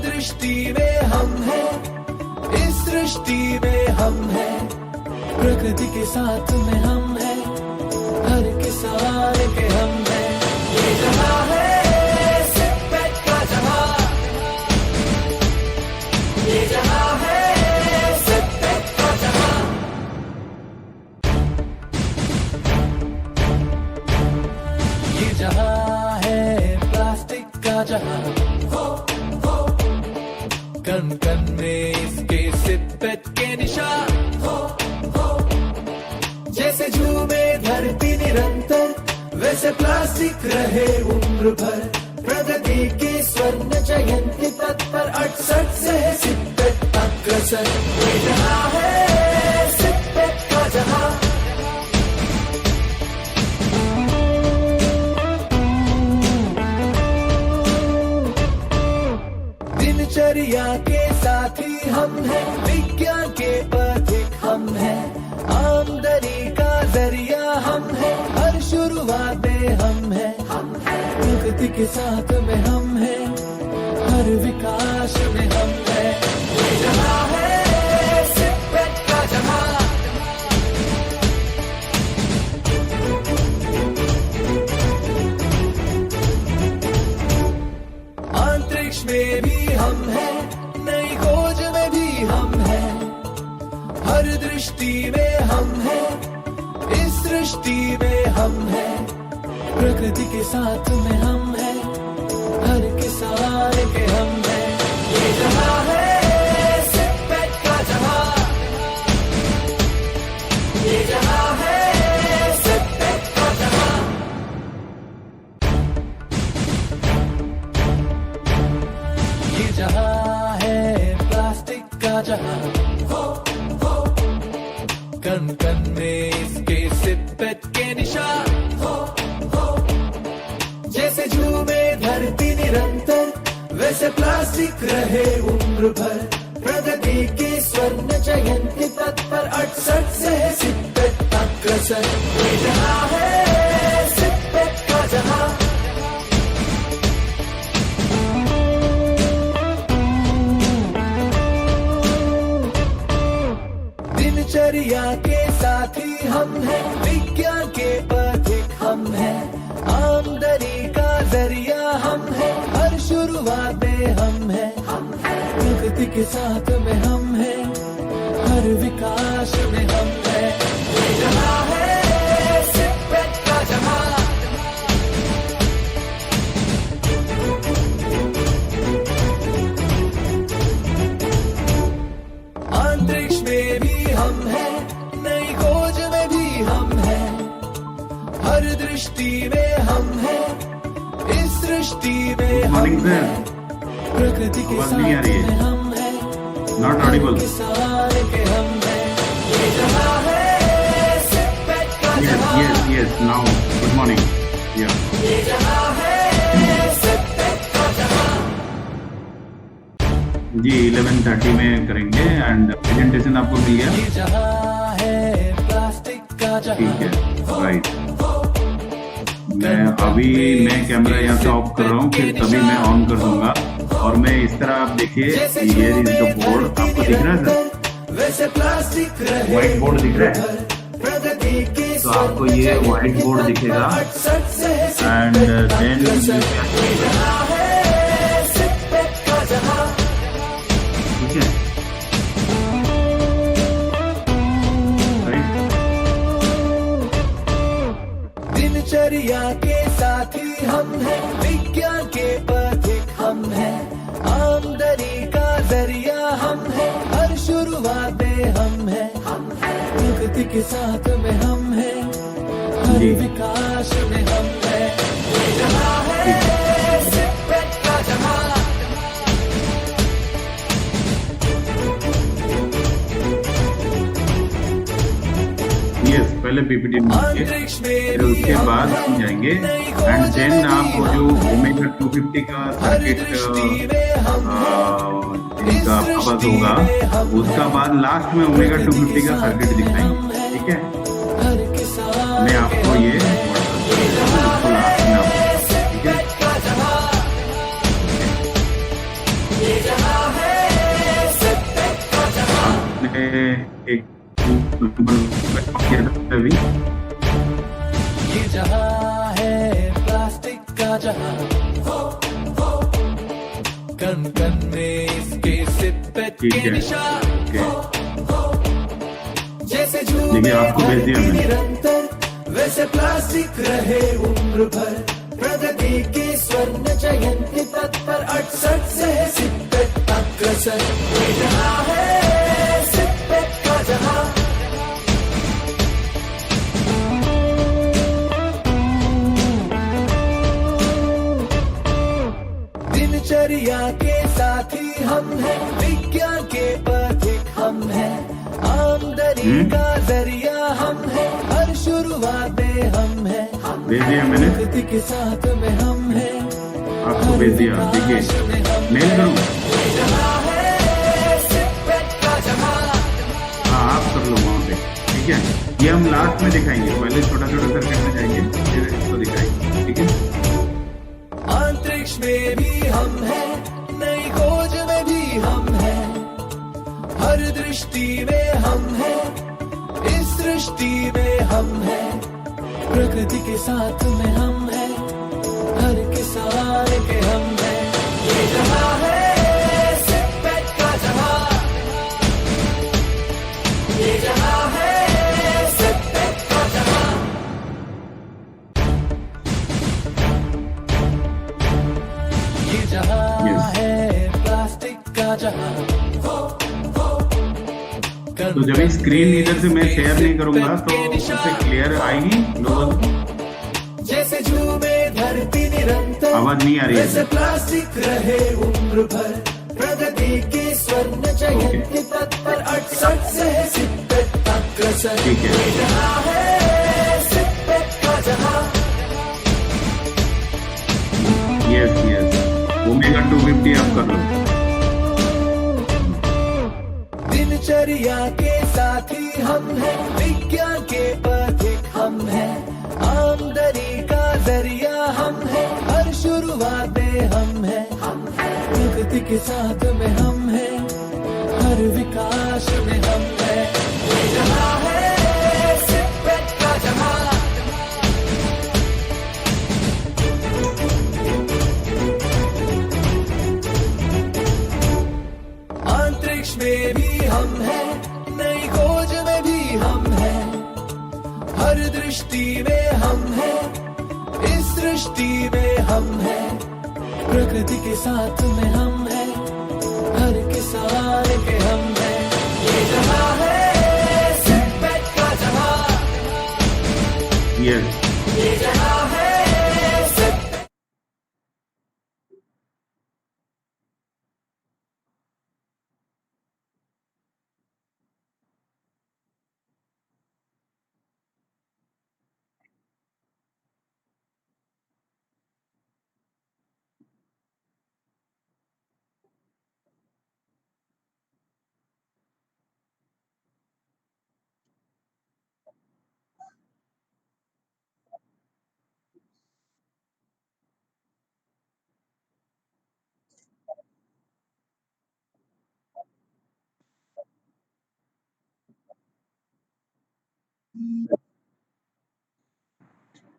दृष्टि में हम हैं, इस सृष्टि में हम हैं, प्रकृति के साथ में हम हैं, हर किसान के हम हैं। ये जहां है सिपैट का जहां, ये जहां है सिपैट का जहां। ये जहां है प्लास्टिक का जहां, कण कण में इसके सिपैट के निशान, जैसे झूमे धरती निरंतर वैसे प्लास्टिक रहे उम्र भर। प्रगति के स्वर्ण जयंती पथ पर 68 से है सिपैट अग्रसर। ये जहां है सिपैट का जहां। दिनचर्या के साथी हम हैं, विज्ञान के पथिक हम हैं, आमदनी का जरिया हम हैं, हर शुरुआत में हम हैं, प्रकृति के साथ में हम हैं, हर विकास में हम हैं। ये जहां है सिपैट का जहां। अंतरिक्ष में भी हम हैं, नई खोज में भी हम हैं, हर दृष्टि में हम हैं, इस सृष्टि में हम हैं, प्रकृति के साथ में हम हैं, हर किसान के हम हैं। ये जहां है सिपैट का जहां, ये जहां है सिपैट का जहां। ये जहां है प्लास्टिक का जहां, कण कण में इसके सिपैट के निशान, जैसे झूमे धरती निरंतर वैसे प्लास्टिक रहे उम्र भर। प्रगति के स्वर्ण जयंती पथ पर 68 से है सिपैट अग्रसर। ये जहां है सिपैट का जहां। दिनचर्या के साथी हम हैं, विज्ञान के पथिक हम हैं, आमदनी का जरिया हम हैं, हर शुरुआत में हम हैं, प्रकृति के साथ में हम हैं, हर विकास में हम हैं। ये जहां है सिपैट का जहां। अंतरिक्ष में भी हम हैं, नई खोज में भी हम हैं, हर दृष्टि में हम हैं, इस सृष्टि में हम हैं, प्रकृति के साथ में हम हैं, हर किसान के हम हैं। ये जहां है सिपैट का जहां। Yes, now. Good morning. Yeah. ये जहां है सिपैट का जहां। जी 11:30 में करेंगे एंड प्रेजेंटेशन आपको मिल गया। ये जहां है प्लास्टिक का जहां। ठीक है, राइट। मैं कैमरा यहाँ से ऑफ कर रहा हूँ, फिर तभी मैं ऑन कर दूंगा। और मैं इस तरह आप देखिए, ये इज द बोर्ड आपको दिख रहा है सर, व्हाइट बोर्ड दिख रहा है। तो आपको ये व्हाइट बोर्ड दिखेगा एंड देन ठीक है, दिनचर्या के साथी हम हैं, विज्ञान के पथिक हम हैं, आमदनी का जरिया हम हैं, हर शुरुआत में हम हैं, प्रकृति के साथ में हम हैं, हर विकास में हम हैं। ये जहां है सिपैट का जहां। पहले पीपीटी बनाएंगे, फिर उसके बाद जाएंगे एंड देन आपको जो ओमेगा 250 का सर्किट इनका आवाज होगा, उसका बाद लास्ट में ओमेगा 250 का सर्किट दिखाएंगे। ठीक है, मैं आपको ये उसको लास्ट में आपको, ठीक है। एक किया था अभी। ये जहां है प्लास्टिक का जहां, कन कन में इसके सिपेट ठीक के है, निशान, ओके। जैसे झूमे देखिए, आपको भेज दिया धरती मैंने। निरंतर, वैसे प्लास्टिक रहे उम्र भर। प्रगति के स्वर्ण जयंती पथ पर 68 से है सिपेट अग्रसर। ये जहां है सिपेट का जहां, दिनचर्या के साथी हम हैं, विज्ञान के पथिक हम हैं, आमदनी का जरिया हम हैं, हर शुरुआत में हम हैं, भेज दिया मैंने, प्रकृति के साथ में हम हैं, आपको भेज दिया। देखिए, मेल करूँ? जहां है सिपेट का जहां। हाँ, आप कर लो वहाँ पे, ठीक है। ये हम लास्ट में दिखाएंगे, पहले छोटा छोटा सर्किट में जाएंगे, फिर इसको दिखाएंगे, ठीक है। अंतरिक्ष में भी हम हैं, नई खोज में भी हम हैं, हर दृष्टि में हम हैं, इस सृष्टि में हम हैं, प्रकृति के साथ में हम हैं, हर किसान के हम हैं। ये जहां है सिपेट का जहां, ये जहां है सिपेट का जहां। ये जहां Yes. है प्लास्टिक का जहां, तो जब स्क्रीन इधर से मैं शेयर नहीं करूंगा तो उससे क्लियर आएगी लोगों को? जैसे झूमे धरती निरंतर, आवाज नहीं आ रही है। वैसे प्लास्टिक रहे उम्र भर। प्रगति के स्वर्ण जयंती पथ पर 68 से है सिपेट अग्रसर। ठीक है। ये जहां है सिपेट का जहां, यस यस, ओमेगा 250 आप कर लो। दिनचर्या के साथी हम हैं, विज्ञान के पथिक हम हैं, आमदनी का जरिया हम हैं, हर शुरुआत में हम हैं, प्रकृति के साथ में हम हैं, हर विकास में हम हैं। ये जहां है सिपेट का जहां, अंतरिक्ष में भी हम हैं, नई खोज में भी हम हैं, हर दृष्टि में हम हैं, इस सृष्टि में हम हैं, प्रकृति के साथ में हम हैं, हर किसान के हम हैं। ये जहां है सिपेट का जहां, यस, ये जहां है सिपेट।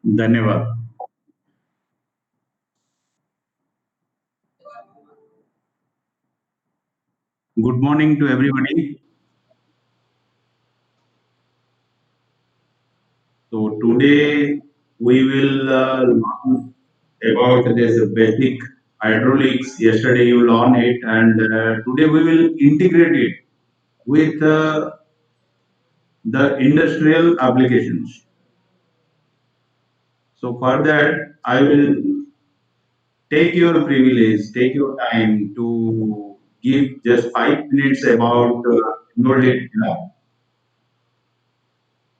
धन्यवाद। Good morning to everybody. So today we will learn about this basic hydraulics. Yesterday you learned it, and today we will integrate it with the industrial applications. So for that, I will take your privilege, take your time to give just 5 minutes about Node lab,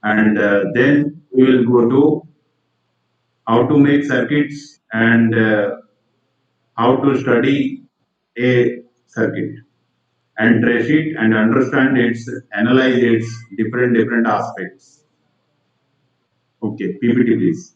and then we will go to how to make circuits and how to study a circuit and trace it and understand its, analyze its different aspects. Okay, PPT please.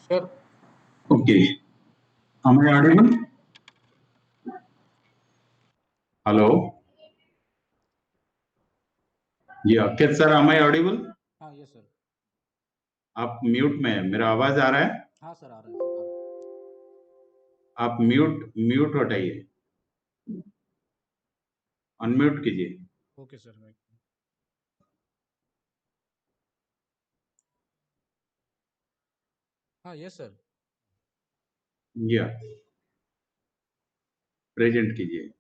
Sure. Okay. Am I audible? Hello. Yeah. Okay, sir. Am I audible? हाँ yes sir. आप mute में हैं। मेरा आवाज आ रहा है? हाँ sir आ रहा है सर आ रहा है. आप म्यूट म्यूट हटाइए, अनम्यूट कीजिए. ओके सर मैं. हाँ यस सर. या प्रेजेंट कीजिए.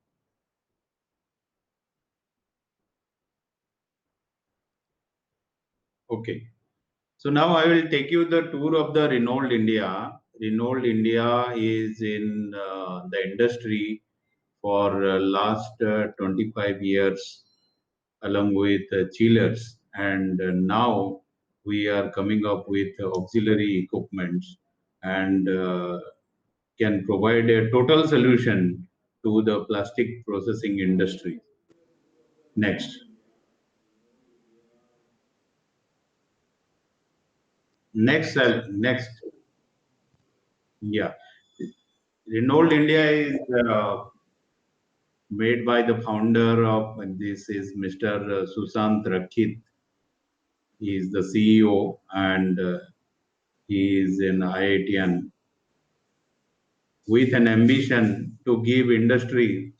Okay. So now I will take you the tour of the Renault India. Renault India is in the industry for last 25 years along with chillers, and now we are coming up with auxiliary equipments and can provide a total solution to the plastic processing industry. Next. Next. Yeah. Renault India is made by the founder of this is Mr. Susant Rakit. He is the CEO and he is an IITian with an ambition to give industry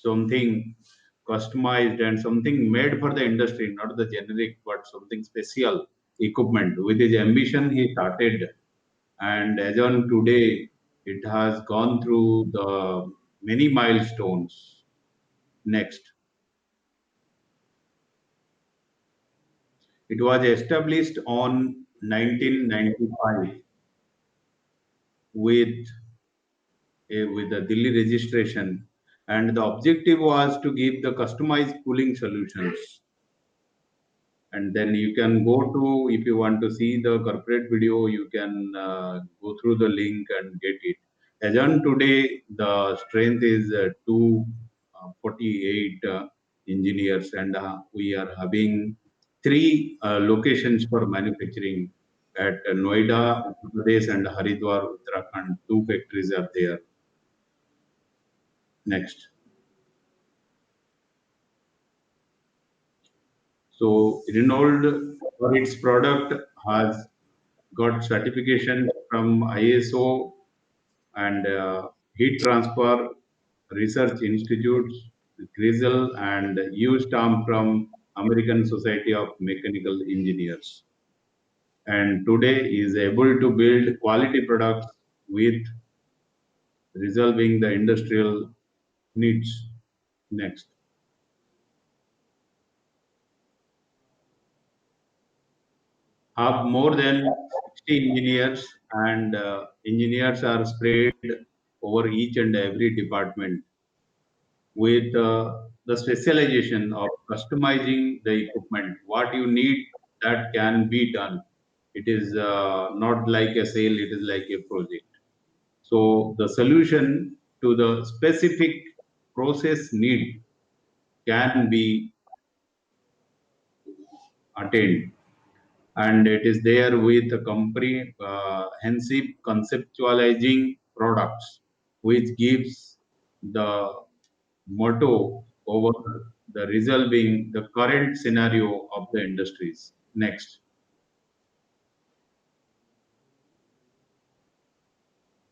something customized and something made for the industry, not the generic, but something special equipment. With his ambition, he started, and as on today, it has gone through the many milestones. Next. It was established on 1995 with with a Delhi registration, and the objective was to give the customized cooling solutions. And then you can go to, if you want to see the corporate video, you can go through the link and get it. As on today, the strength is 248 engineers, and we are having three locations for manufacturing at Noida, Uttar Pradesh, and Haridwar, Uttarakhand. Two factories are there. Next. So Renault for its product has got certification from ISO and Heat Transfer Research Institutes, GRISL, and U-Stamp from American Society of Mechanical Engineers. And today is able to build quality products with resolving the industrial needs. Next. Have more than 60 engineers, and engineers are spread over each and every department with the specialization of customizing the equipment. What you need, that can be done. It is not like a sale, it is like a project. So the solution to the specific process need can be attained, and it is there with a comprehensive conceptualizing products, which gives the motto over the resolving the current scenario of the industries. Next,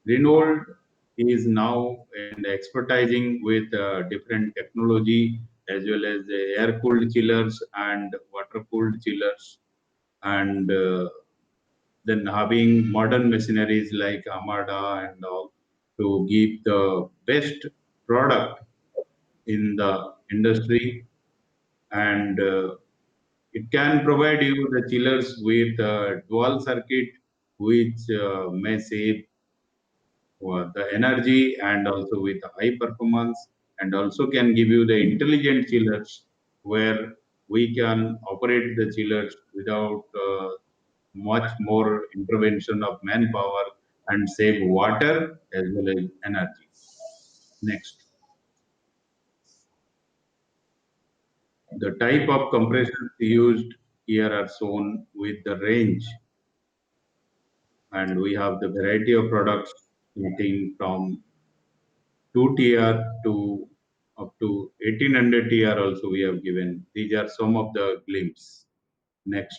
Renault is now in expertising with different technology as well as air cooled chillers and water cooled chillers, and then having modern machineries like Amada and all to give the best product in the industry, and it can provide you the chillers with dual circuit, which may save the energy and also with high performance, and also can give you the intelligent chillers where we can operate the chillers without much more intervention of manpower and save water as well as energy. Next, the type of compressors used here are shown with the range, and we have the variety of products ranging from 2 TR to up to 1800 TR also we have given. These are some of the glimpse. Next,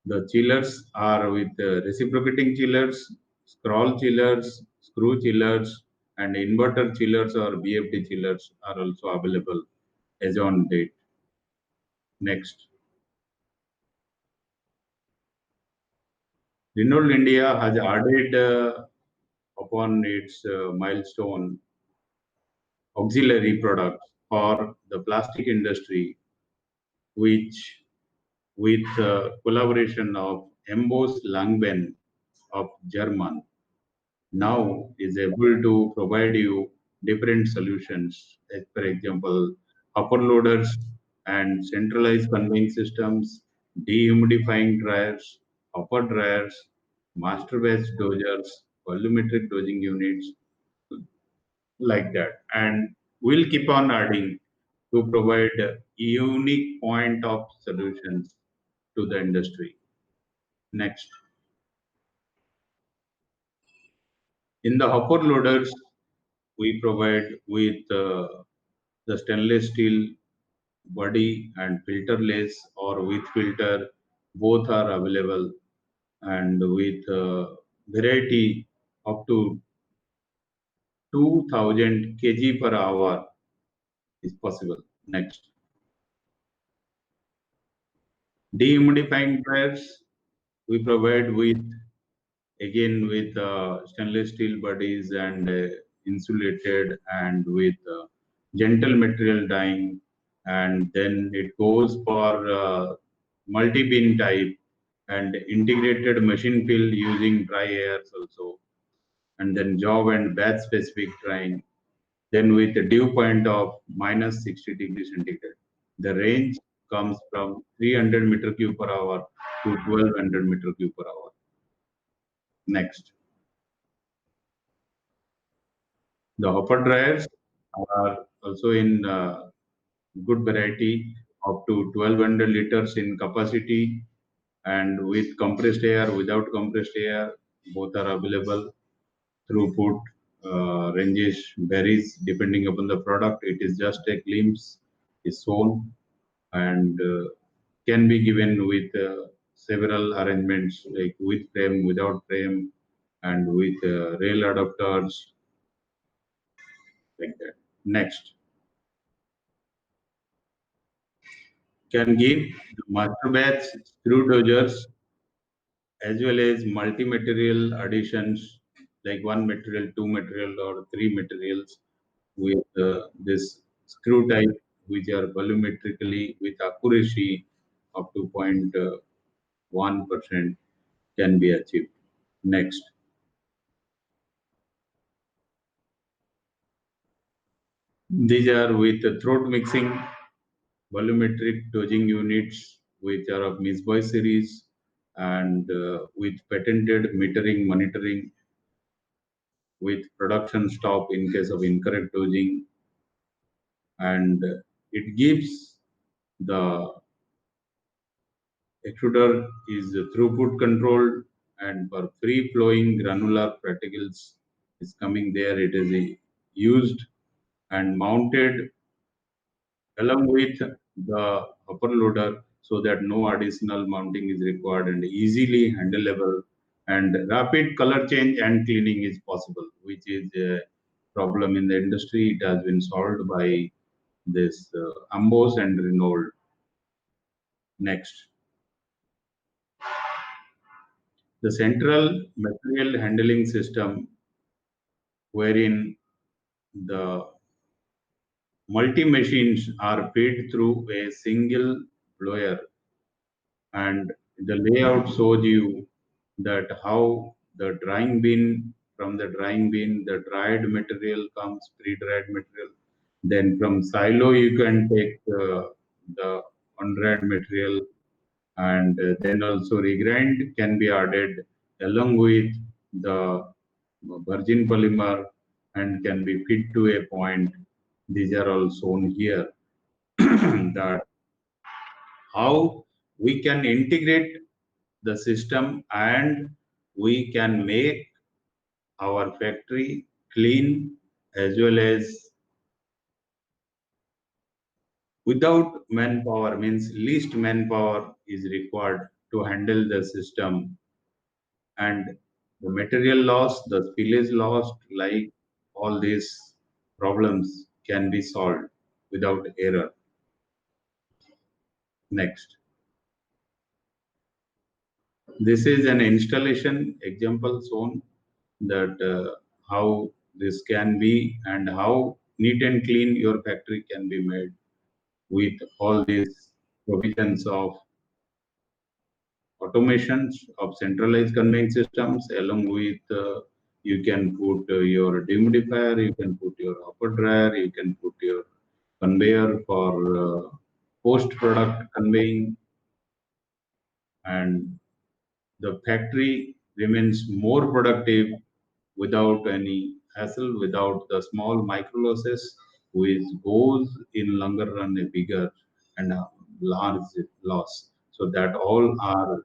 the chillers are with reciprocating chillers, scroll chillers, screw chillers, and inverter chillers or BFD chillers are also available as on date. Next, Renault India has added upon its milestone auxiliary products for the plastic industry, which with collaboration of Embos Langben of German, now is able to provide you different solutions, as for example, upper loaders and centralized conveying systems, dehumidifying dryers, upper dryers, master batch dosers, volumetric dosing units, like that. And we'll keep on adding to provide a unique point of solutions to the industry. Next, in the upper loaders, we provide with the stainless steel body and filterless or with filter, both are available, and with variety up to 2000 kg per hour is possible. Next, dehumidifying dryers we provide with again with stainless steel bodies and insulated and with gentle material dyeing, and then it goes for multi-beam type and integrated machine fill using dry airs also, and then job and batch specific drying, then with a dew point of minus 60 degrees centigrade. The range comes from 300 meter cube per hour to 1200 meter cube per hour. Next, the hopper dryers are also in good variety up to 1200 liters in capacity, and with compressed air, without compressed air, both are available. Throughput ranges varies depending upon the product. It is just a glimpse is shown, and can be given with several arrangements like with frame, without frame, and with rail adapters, like that. Next, can give the master batch screw dosers as well as multi-material additions like one material, two material, or three materials with this screw type, which are volumetrically with accuracy up to 0.1% can be achieved. Next, these are with the throat mixing volumetric dosing units which are of Miss Boy series, and with patented metering monitoring, with production stop in case of incorrect dosing, and it gives the extruder is throughput controlled, and for free flowing granular particles is coming there. It is used and mounted along with the upper loader so that no additional mounting is required and easily handleable, and rapid color change and cleaning is possible, which is a problem in the industry. It has been solved by this Ambos and Renault. Next, the central material handling system, wherein the multi machines are fed through a single blower, and the layout shows you that how the drying bin, from the drying bin the dried material comes, pre-dried material, then from silo you can take the undried material, and then also regrind can be added along with the virgin polymer and can be fit to a point. These are all shown here. That how we can integrate the system and we can make our factory clean, as well as without manpower, means least manpower is required to handle the system, and the material loss, the spillage loss, like all these problems can be solved without error. Next, this is an installation example shown that how this can be and how neat and clean your factory can be made with all these provisions of automations of centralized conveying systems, along with you can put your dehumidifier, you can put your upper dryer, you can put your conveyor for post product conveying, and the factory remains more productive without any hassle, without the small micro losses, which goes in longer run a bigger and a large loss. So that all are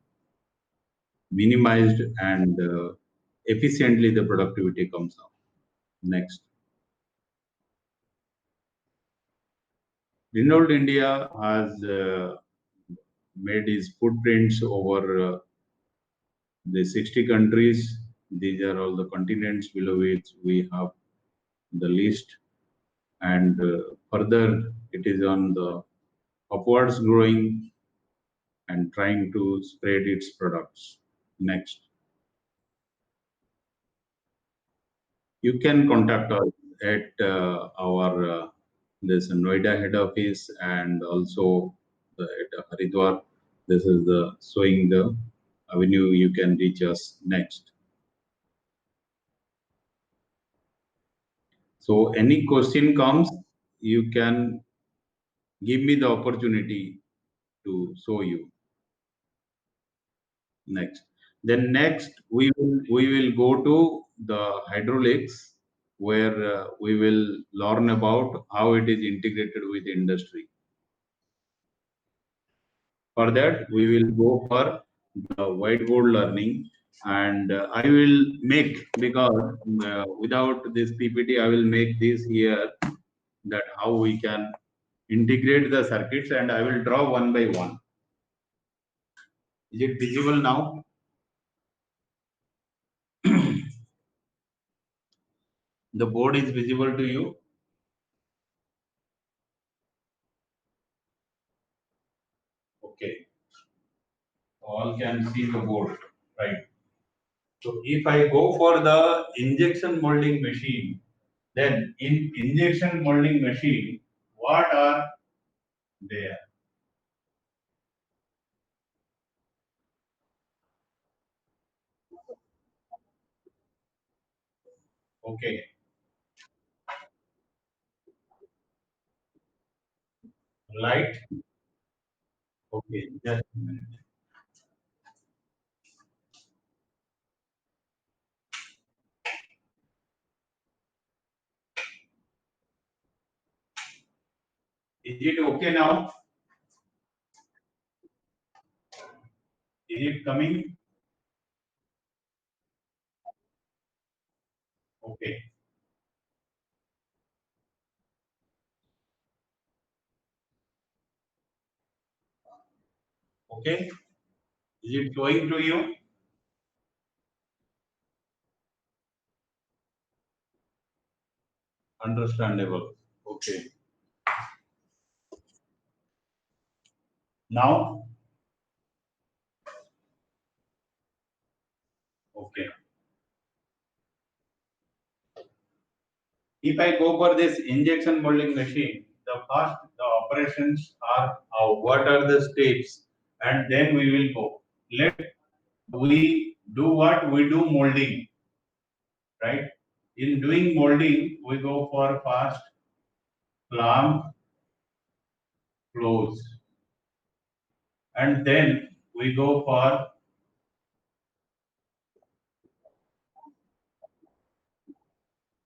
minimized, and efficiently the productivity comes up. Next, Renault India has made its footprints over the 60 countries. These are all the continents below which we have the list, and further it is on the upwards growing and trying to spread its products. Next, you can contact us at our this Noida head office, and also at Haridwar. This is the showing the avenue you can reach us. Next, so any question comes, you can give me the opportunity to show you. Next, then next we will go to the hydraulics, where we will learn about how it is integrated with industry. For that, we will go for the whiteboard learning, and I will make, because without this PPT, I will make this here, that how we can integrate the circuits, and I will draw one by one. Is it visible now? The board is visible to you? Okay. All can see the board, right? So if I go for the injection molding machine, then in injection molding machine, what are there? Okay, light. Okay, just a minute. Is it okay now? Is it coming? Okay. Okay. Is it going to you? Understandable. Okay. Now, okay. If I go for this injection molding machine, the operations are what are the steps, and then we will go. Let we do what we do molding, right? In doing molding, we go for fast, clamp, close, and then we go for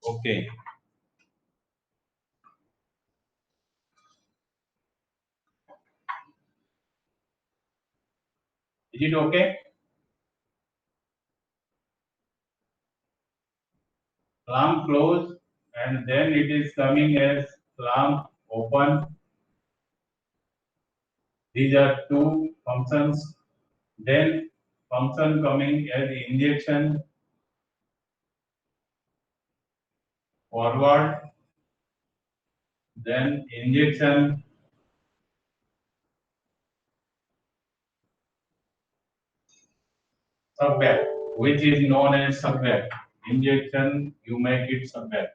okay. Is it okay? Clamp close, and then it is coming as clamp open. These are two functions. Then function coming as injection forward, then injection subback, which is known as subback. Injection, you make it subback.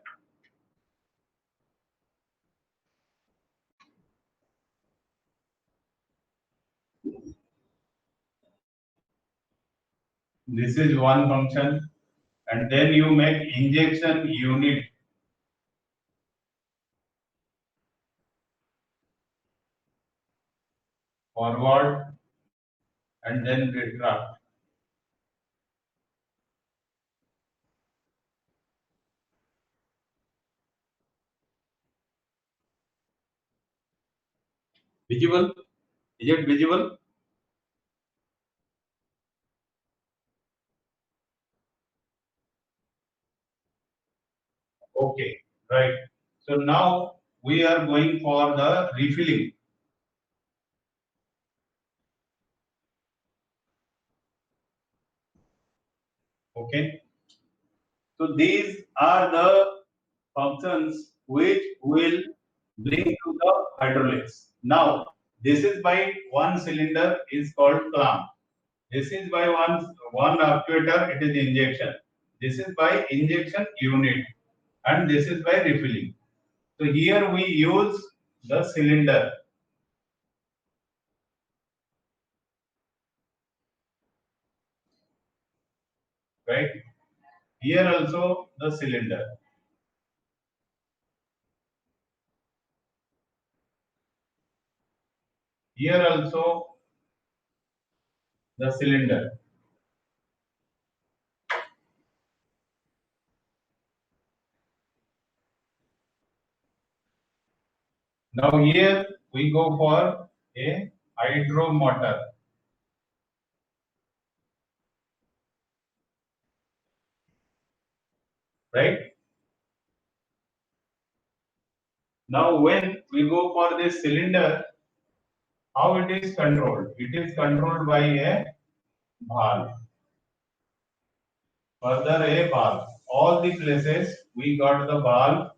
This is one function, and then you make injection unit forward and then retract. Visible? Is it visible? Okay, right. So now we are going for the refilling. Okay. So these are the functions which will bring to the hydraulics. Now, this is by one cylinder is called clamp. This is by one actuator, it is injection. This is by injection unit, and this is by refilling. So here we use the cylinder, right? Here also the cylinder. Here also the cylinder. Now here we go for a hydro motor, right? Now when we go for this cylinder, how it is controlled? It is controlled by a valve. Further a valve. All the places we got the valve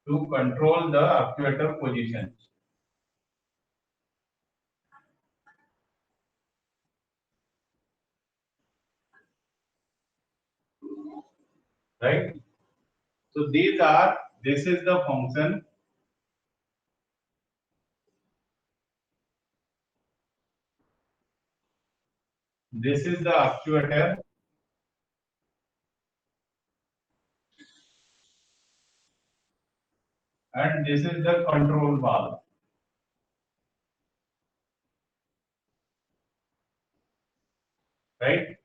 to control the actuator position, right? So this is the function, this is the actuator, and this is the control valve. right?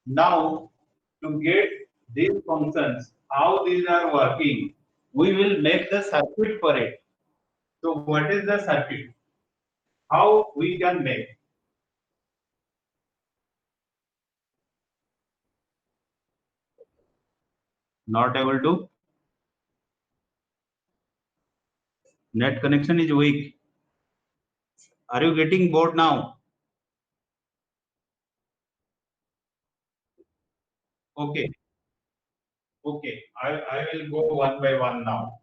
Now, to get these functions, how these are working, we will make the circuit for it. So, what is the circuit? How we can make? Not able to. Net connection is weak. Are you getting bored now? Okay, okay. I will go one by one now.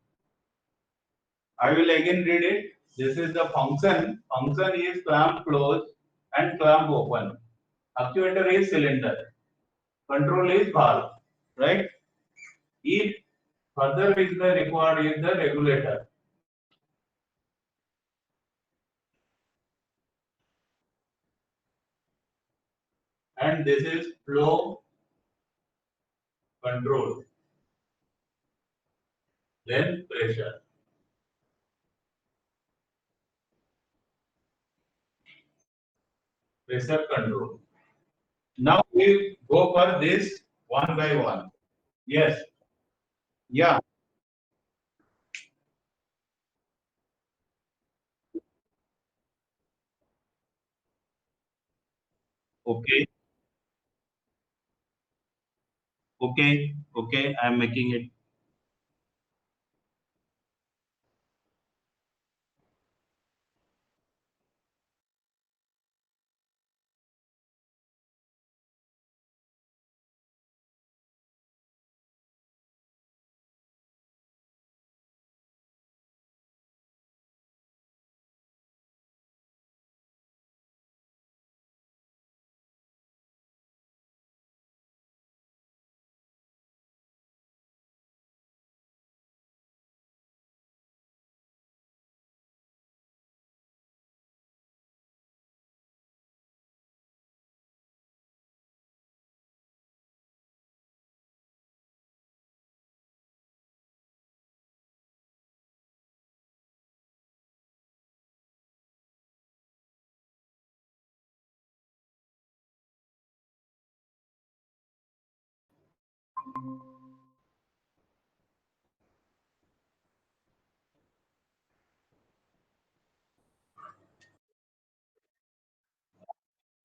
I will again read it. This is the function. Function is clamp close and clamp open. Actuator is cylinder. Control is valve. Right? If further is the required is the regulator. And this is flow control. Then pressure. Pressure control. Now we go for this one by one. Yes. Yeah. Okay. Okay. Okay. I'm making it.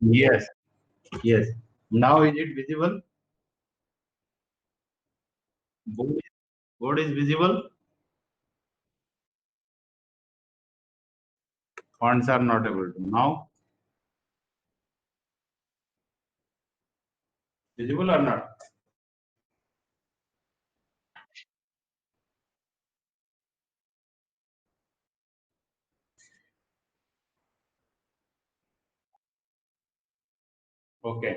Yes. Yes. Now is it visible? Board board is visible. Fonts are not able to. Now visible or not? Okay.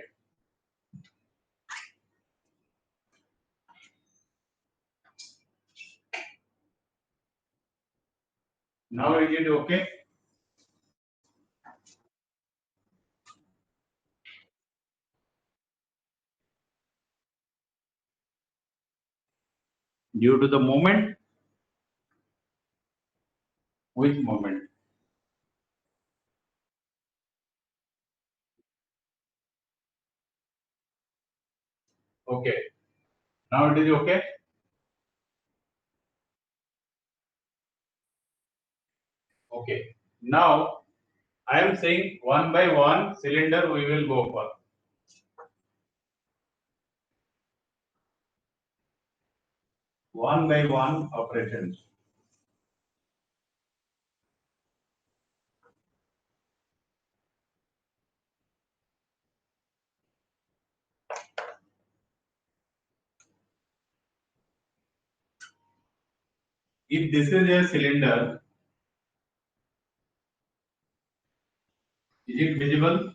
Now is it okay? Due to the moment? Which moment? Okay. Now it is okay? Okay. Now I am saying one by one cylinder we will go for. One by one operations. If this is a cylinder, is it visible?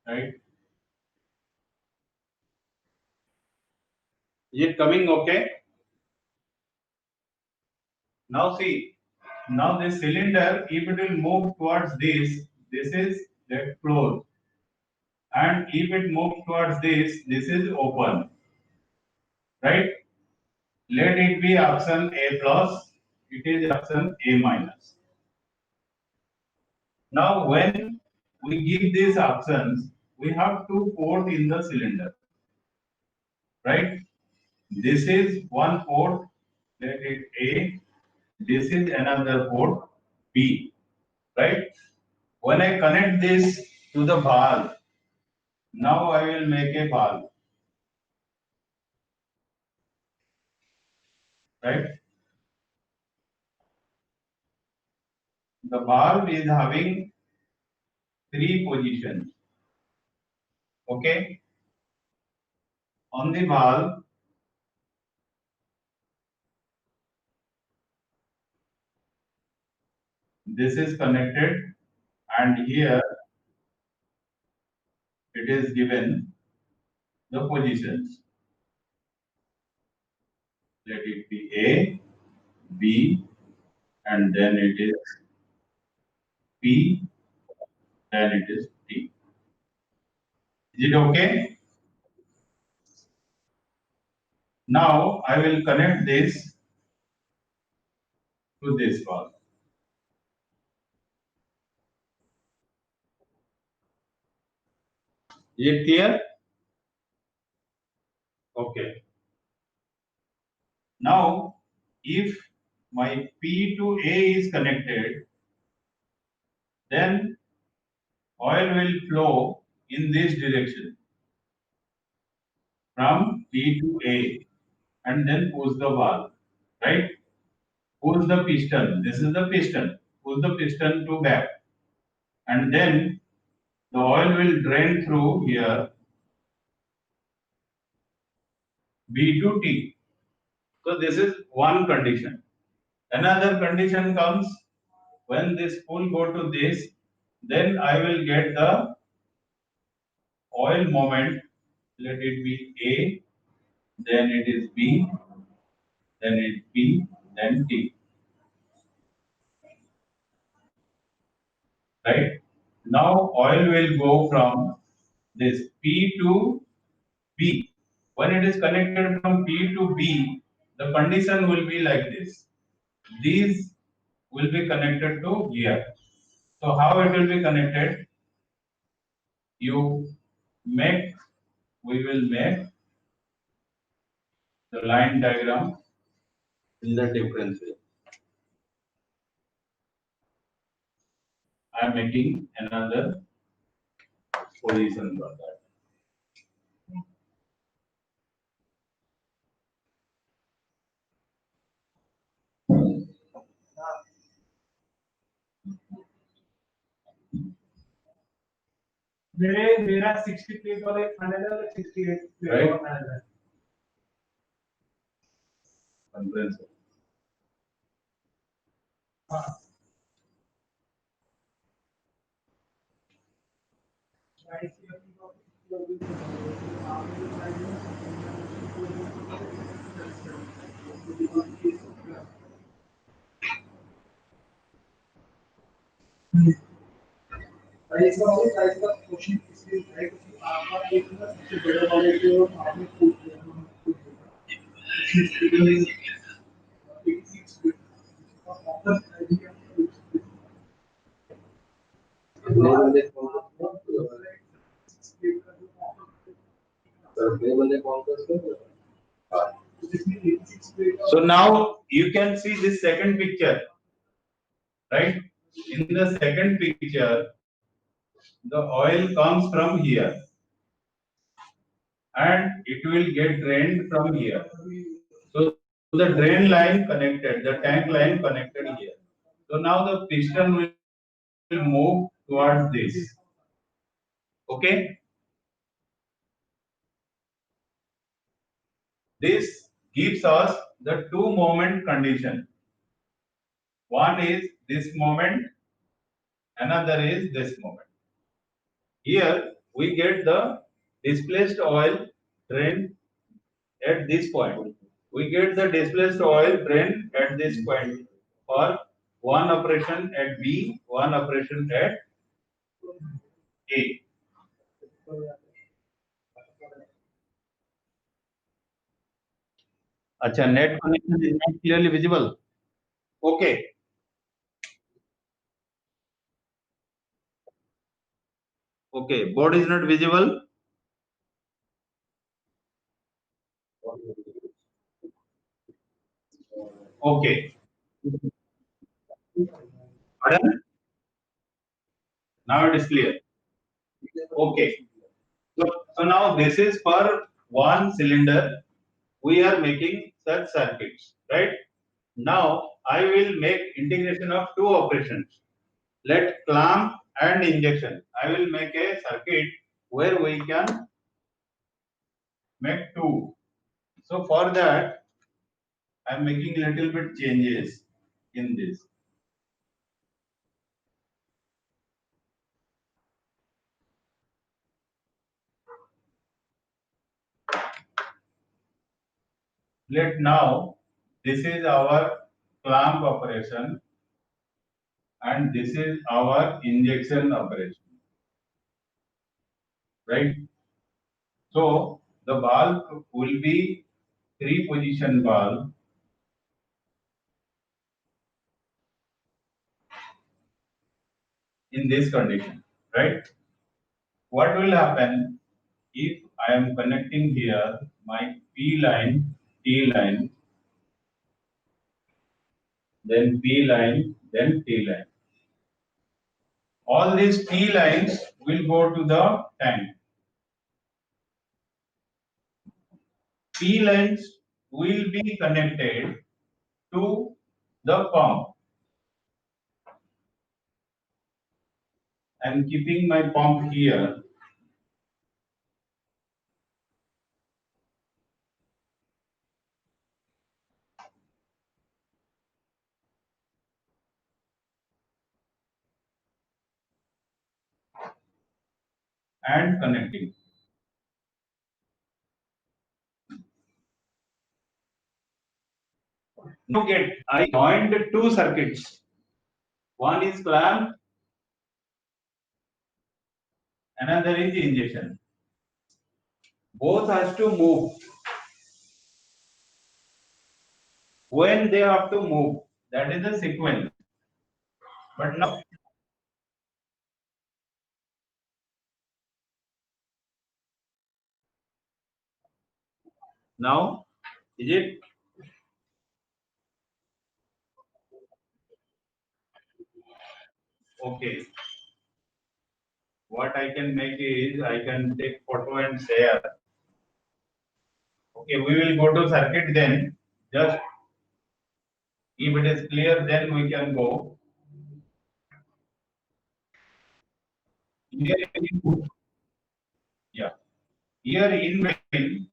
Right? Is it coming okay? Now see, now this cylinder, if it will move towards this is left closed. And if it moves towards this is open. Right? let it be option A plus, it is option A minus. Now when we give these options, we have two ports in the cylinder, right? This is one port, let it A, this is another port B, right? When I connect this to the valve, now I will make a valve, right? The valve is having three positions, okay? On the valve, this is connected, and here it is given the positions. Let it be A, B, and then it is P, then it is T. Is it okay? Now I will connect this to this valve. Is it clear? Okay. Now, if my P to A is connected, then oil will flow in this direction from P to A and then push the valve, right? Push the piston. This is the piston. Push the piston to back, and then the oil will drain through here B to T. So this is one condition. Another condition comes when this spool go to this, then I will get the oil moment. Let it be A, then it is B, then it P, then T. Right? Now oil will go from this P to B. When it is connected from P to B, the condition will be like this. These will be connected to gear. So how it will be connected? You make, we will make the line diagram in the different way. I am making another position for that. मेरा 60 plate वाला एक final है 68 plate Right. वाला final है Conference. ऐसा हो price का question इसलिए है कि आपका एक ना सबसे बड़े वाले जो आपने पूछ लिया So now you can see this second picture, right? In the second picture, the oil comes from here and it will get drained from here. So the drain line connected, the tank line connected here. So now the piston will move towards this. Okay? This gives us the two moment condition. One is this moment, another is this moment. Here we get the displaced oil drain at this point. We get the displaced oil drain at this point for one operation at B, one operation at A. Acha, net connection is not clearly visible. Okay. Okay. Board is not visible. Okay. Pardon? Now it is clear. Okay. So now this is for one cylinder. We are making such circuits, right? Now I will make integration of two operations. Let clamp and injection. I will make a circuit where we can make two. So for that, I am making little bit changes in this. Let now this is our clamp operation and this is our injection operation, right? So the valve will be three position valve in this condition, right? What will happen if I am connecting here my P line, T line, then P line, then T line. All these T lines will go to the tank. P lines will be connected to the pump. I am keeping my pump here. And connecting. Now get, I joined two circuits. One is clamp, another is injection. Both has to move. When they have to move, that is the sequence. But now is it okay? What I can make is I can take photo and share. Okay, we will go to circuit then. Just if it is clear, then we can go. Here, yeah. Here in between,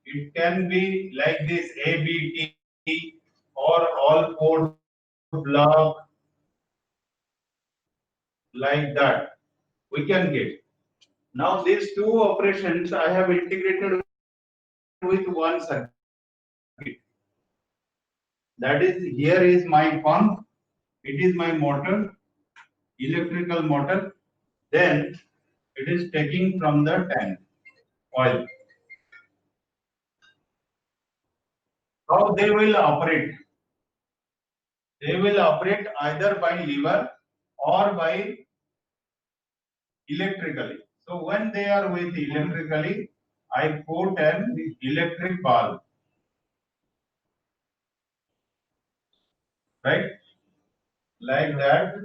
it can be like this ABT or all port block like that. We can get. Now these two operations I have integrated with one circuit. That is, here is my pump, it is my motor, electrical motor, then it is taking from the tank oil. How they will operate? They will operate either by lever or by electrically. So when they are with electrically, I put an electric bulb, right? Like that.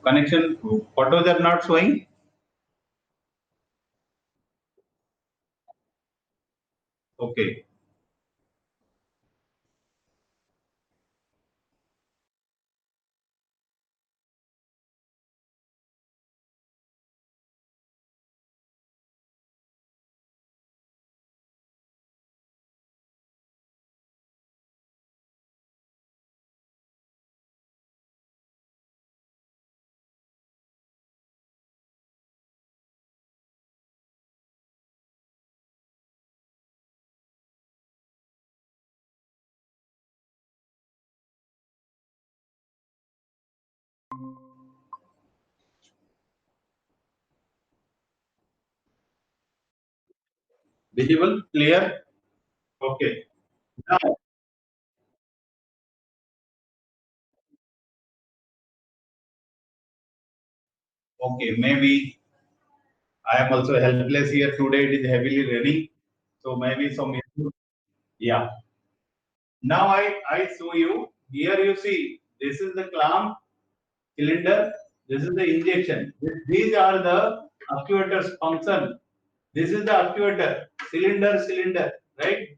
Connection photos are not showing. Okay. Visible? Clear? Okay. Now, okay, maybe I am also helpless here. Today it is heavily raining. So maybe some issue. Yeah. Now I show you. Here you see, this is the clamp cylinder. This is the injection. These are the actuators function. This is the actuator, cylinder, right?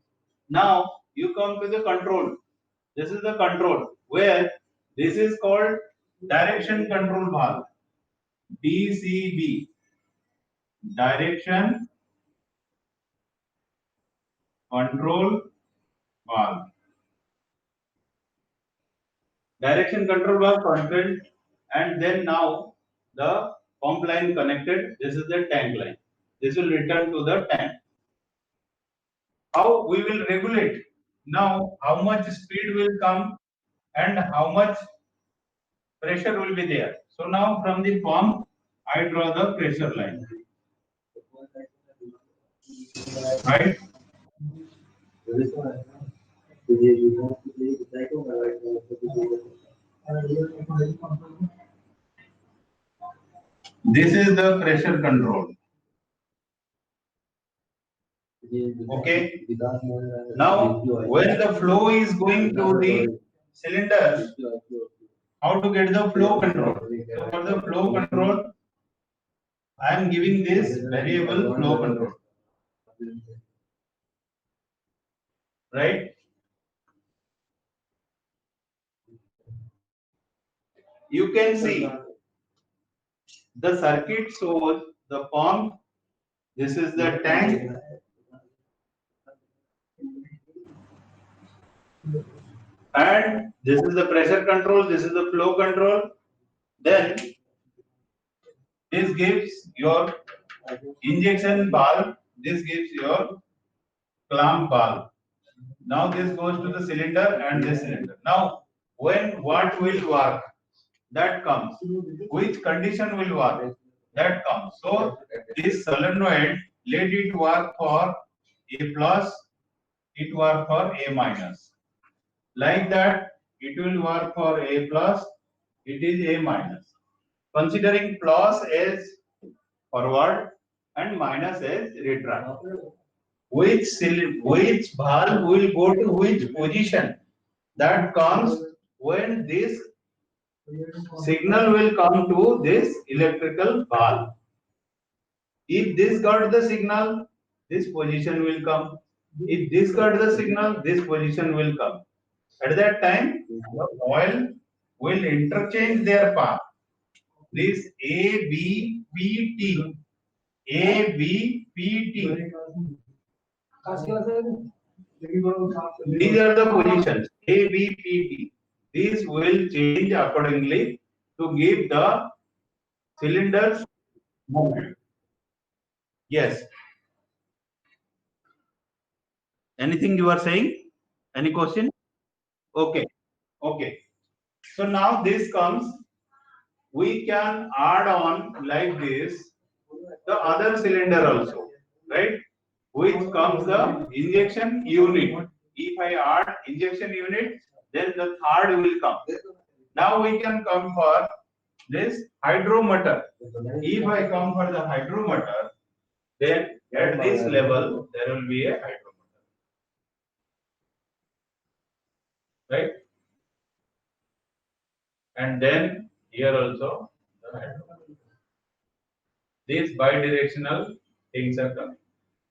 Now you come to the control. This is the control where this is called direction control valve, DCV, direction control valve. Direction control valve content, and then now the pump line connected. This is the tank line. This will return to the tank. How we will regulate? Now, how much speed will come and how much pressure will be there. So now from the pump, I draw the pressure line. Right? This is the pressure control. Okay. Now, when the flow is going to the cylinder, how to get the flow control? So for the flow control, I am giving this variable flow control. Right? You can see the circuit shows the pump. This is the tank. And this is the pressure control, this is the flow control. Then this gives your injection valve, this gives your clamp valve. Now this goes to the cylinder and this cylinder. Now when what will work? That comes. Which condition will work? That comes. So this solenoid, let it work for A plus, it work for A minus. Like that, it will work for A plus, it is A minus. Considering plus as forward and minus as retro. Which valve will go to which position? That comes when this signal will come to this electrical valve. If this got the signal, this position will come. If this got the signal, this position will come. At that time, the oil will interchange their path. This A, B, P, T. A, B, P, T. These are the positions A, B, P, T. These will change accordingly to give the cylinders movement. Yes. Anything you are saying? Any question? Okay. Okay. So now this comes. We can add on like this the other cylinder also, right? Which comes the injection unit. If I add injection unit, then the third will come. Now we can come for this hydrometer. If I come for the hydrometer, then at this level there will be a hydrometer, right? And then here also the hydrometer. These bidirectional things are coming.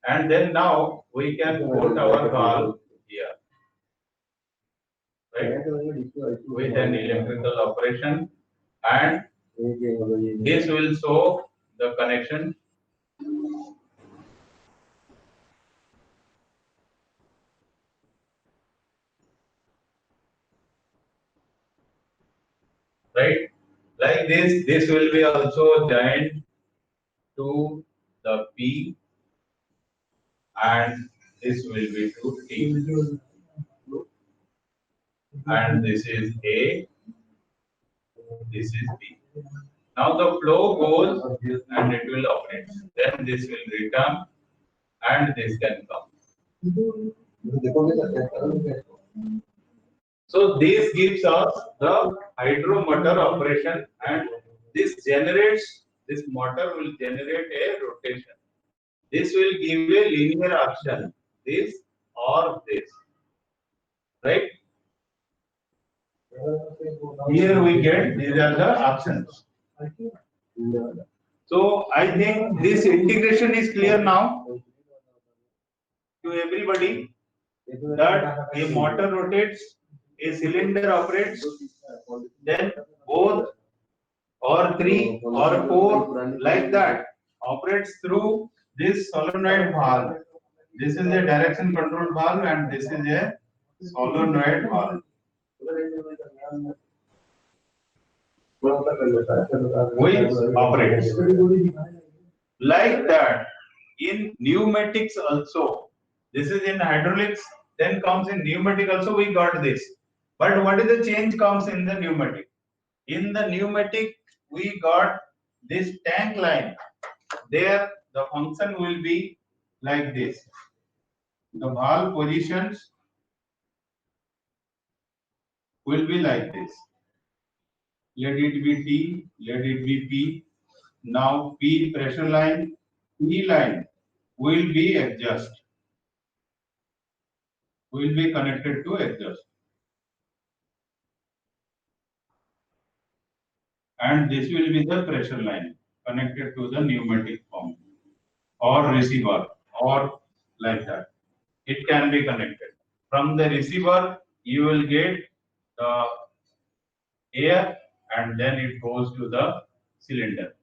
And then now we can put our valve here, right? With an electrical operation, and this will show the connection. Right? Like this will be also joined to the P, and this will be to T. And this is A, this is B. Now the flow goes and it will operate. Then this will return and this can come. So this gives us the hydromotor operation, and this motor will generate a rotation. This will give a linear action, this or this, right? Here we get these are the actions. So I think this integration is clear now to everybody that a motor rotates, a cylinder operates, then both or three or four like that operates through this solenoid valve. This is a direction control valve and this is a solenoid valve. Which operates like that in pneumatics also. This is in hydraulics, then comes in pneumatic also we got this. But what is the change comes in the pneumatic? In the pneumatic we got this tank line. There the function will be like this. The valve positions will be like this. Let it be T, let it be P. Now P pressure line, P line will be exhaust. Will be connected to exhaust. And this will be the pressure line connected to the pneumatic pump or receiver or like that. It can be connected. From the receiver, you will get the air and then it goes to the cylinder.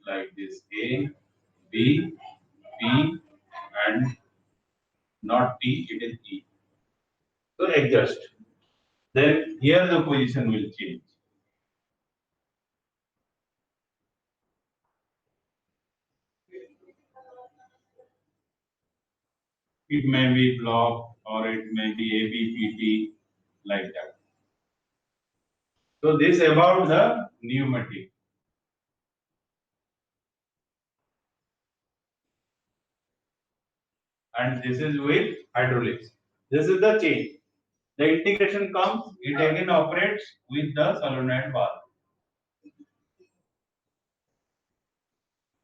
Like this A, B, P and not T, it is E. So adjust. Then here the position will change. It may be block or it may be ABPT like that. So this about the pneumatic. And this is with hydraulics. This is the change. The integration comes, it again operates with the solenoid valve.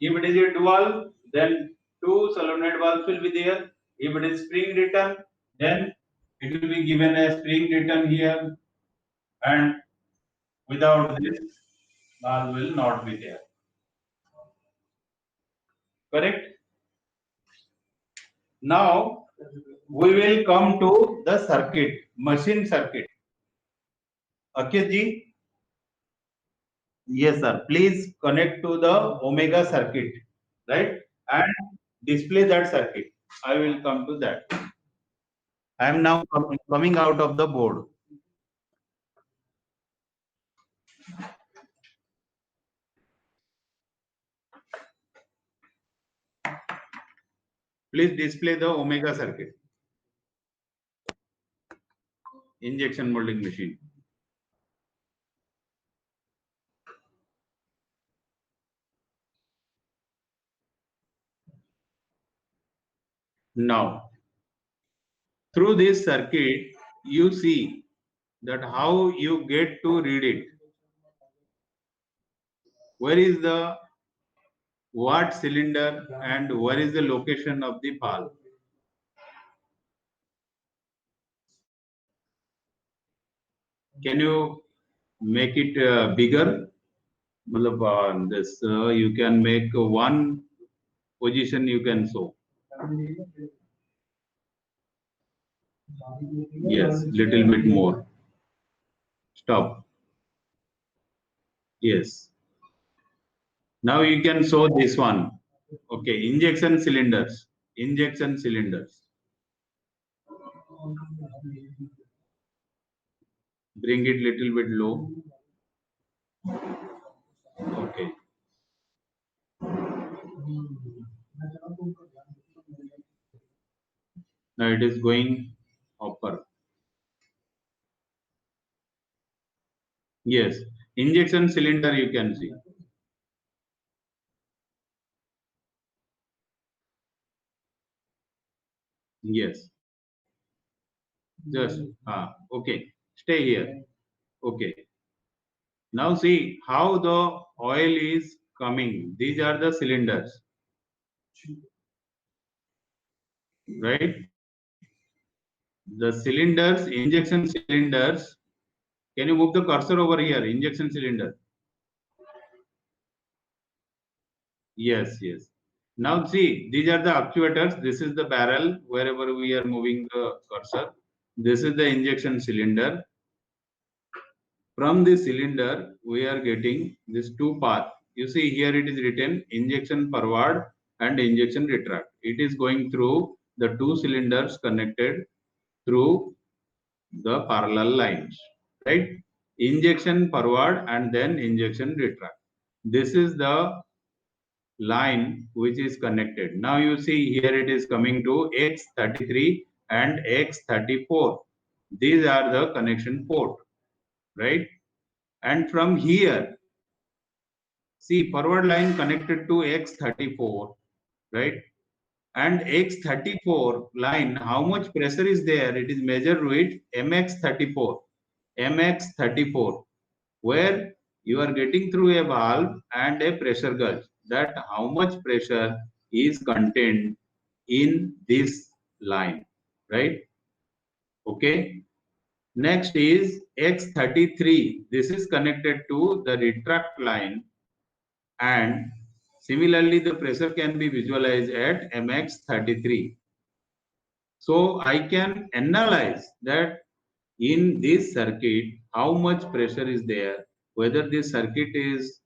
If it is a dual, then two solenoid valves will be there. If it is spring return, then it will be given a spring return here, and without this valve will not be there. Correct? Now we will come to the circuit, machine circuit. Okay, ji? Yes, sir. Please connect to the omega circuit, right? And display that circuit. I will come to that. I am now coming out of the board. Please display the omega circuit. Injection molding machine. Now, through this circuit, you see that how you get to read it. Where is the watt cylinder and where is the location of the valve? Can you make it bigger? This you can make one position you can show. Yes, little bit more. Stop. Yes. Now you can show this one. Okay, injection cylinders. Injection cylinders. Bring it little bit low. Okay. Now it is going upper. Yes, injection cylinder you can see. Yes, just okay. Stay here. Okay. Now see how the oil is coming. These are the cylinders, right? The cylinders, injection cylinders. Can you move the cursor over here? Injection cylinder. Yes, yes. Now see, these are the actuators. This is the barrel wherever we are moving the cursor. This is the injection cylinder. From this cylinder, we are getting this two path. You see here it is written injection forward and injection retract. It is going through the two cylinders connected through the parallel lines, right? Injection forward and then injection retract. This is the line which is connected. Now you see here it is coming to X33 and X34. These are the connection port, right? And from here, see forward line connected to X34, right? And X34 line, how much pressure is there? It is measured with MX34, MX34, where you are getting through a valve and a pressure gauge, that how much pressure is contained in this line, right? Okay. Next is X33. This is connected to the retract line, and similarly the pressure can be visualized at MX33. So I can analyze that in this circuit how much pressure is there, whether this circuit is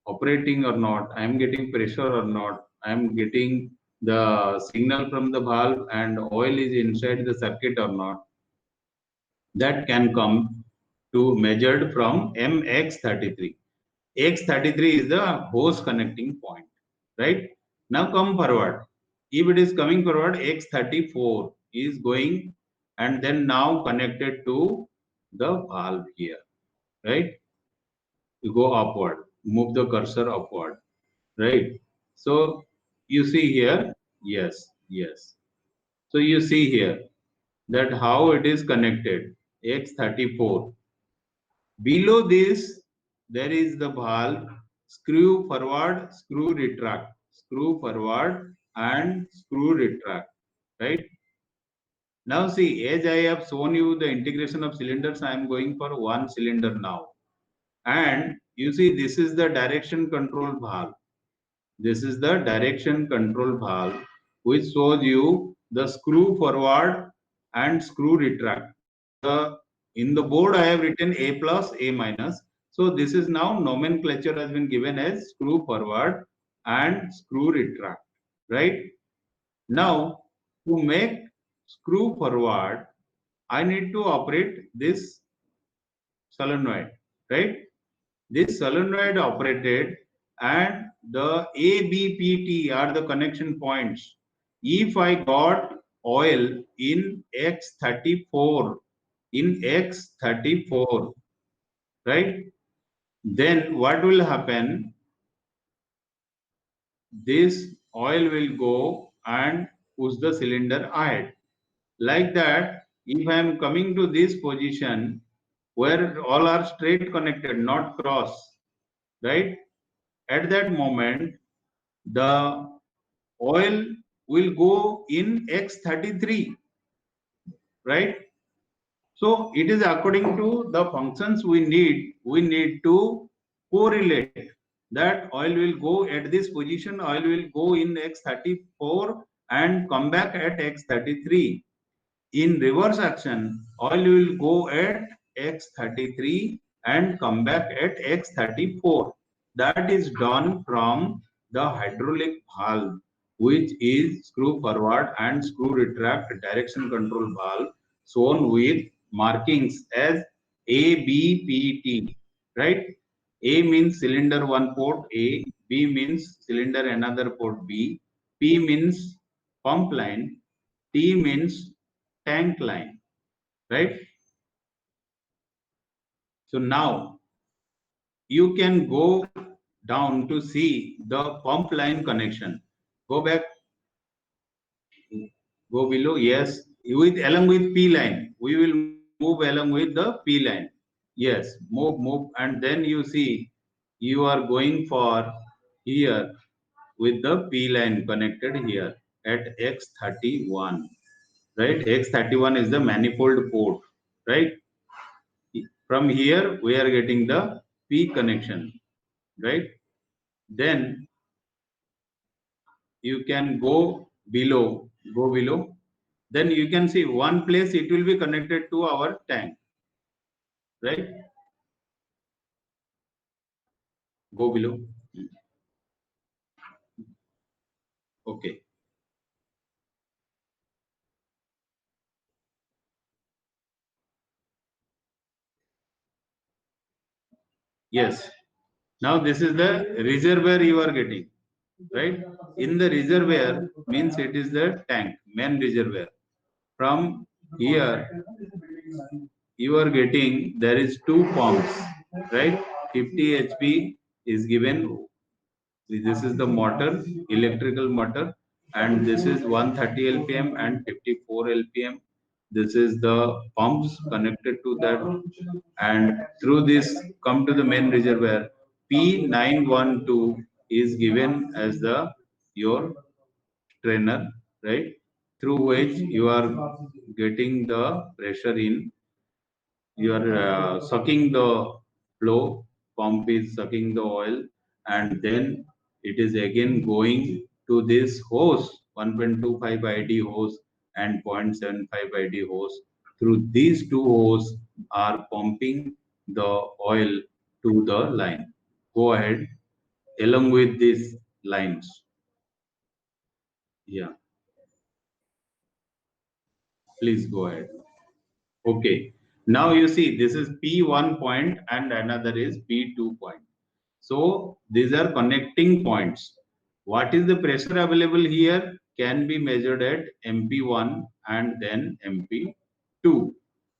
operating or not, I am getting pressure or not, I am getting the signal from the valve and oil is inside the circuit or not. That can come to measured from MX33. X33 is the hose connecting point, right? Now come forward. If it is coming forward, X34 is going and then now connected to the valve here, right? You go upward, move the cursor upward, right? So you see here, yes, yes. So you see here that how it is connected, X34. Below this, there is the valve, screw forward, screw retract, screw forward and screw retract, right? Now see, as I have shown you the integration of cylinders, I am going for one cylinder now. And you see, this is the direction control valve. This is the direction control valve, which shows you the screw forward and screw retract. In the board, I have written A plus, A minus. So this is now nomenclature has been given as screw forward and screw retract, right? Now, to make screw forward, I need to operate this solenoid, right? This solenoid operated and the ABPT are the connection points. If I got oil in X34, right? Then what will happen? This oil will go and push the cylinder ahead. Like that, if I am coming to this position where all are straight connected, not cross, right? At that moment, the oil will go in X33, right? So it is according to the functions we need to correlate that oil will go at this position, oil will go in X34 and come back at X33. In reverse action, oil will go at X33 and come back at X34. That is done from the hydraulic valve, which is screw forward and screw retract direction control valve, shown with markings as ABPT, right? A means cylinder one port A, B means cylinder another port B, P means pump line, T means tank line, right? So now you can go down to see the pump line connection. Go back, go below. Yes, with along with P line, we will move along with the P line. Yes, move, and then you see you are going for here with the P line connected here at X31, right? X31 is the manifold port, right? From here we are getting the P connection, right? Then you can go below. Then you can see one place it will be connected to our tank, right? Go below. Okay. Yes. Now this is the reservoir you are getting, right? In the reservoir means it is the tank, main reservoir. From here you are getting, there is two pumps, right? 50 HP is given. This is the motor, electrical motor, and this is 130 LPM and 54 LPM. This is the pumps connected to that, and through this come to the main reservoir. P912 is given as the your strainer, right? Through which you are getting the pressure in, you are sucking the flow, pump is sucking the oil, and then it is again going to this hose, 1.25 ID hose and 0.75 ID hose. Through these two hoses are pumping the oil to the line. Go ahead along with these lines. Yeah, please go ahead. Okay. Now you see this is P1 point and another is P2 point. So these are connecting points. What is the pressure available here can be measured at MP1 and then MP2,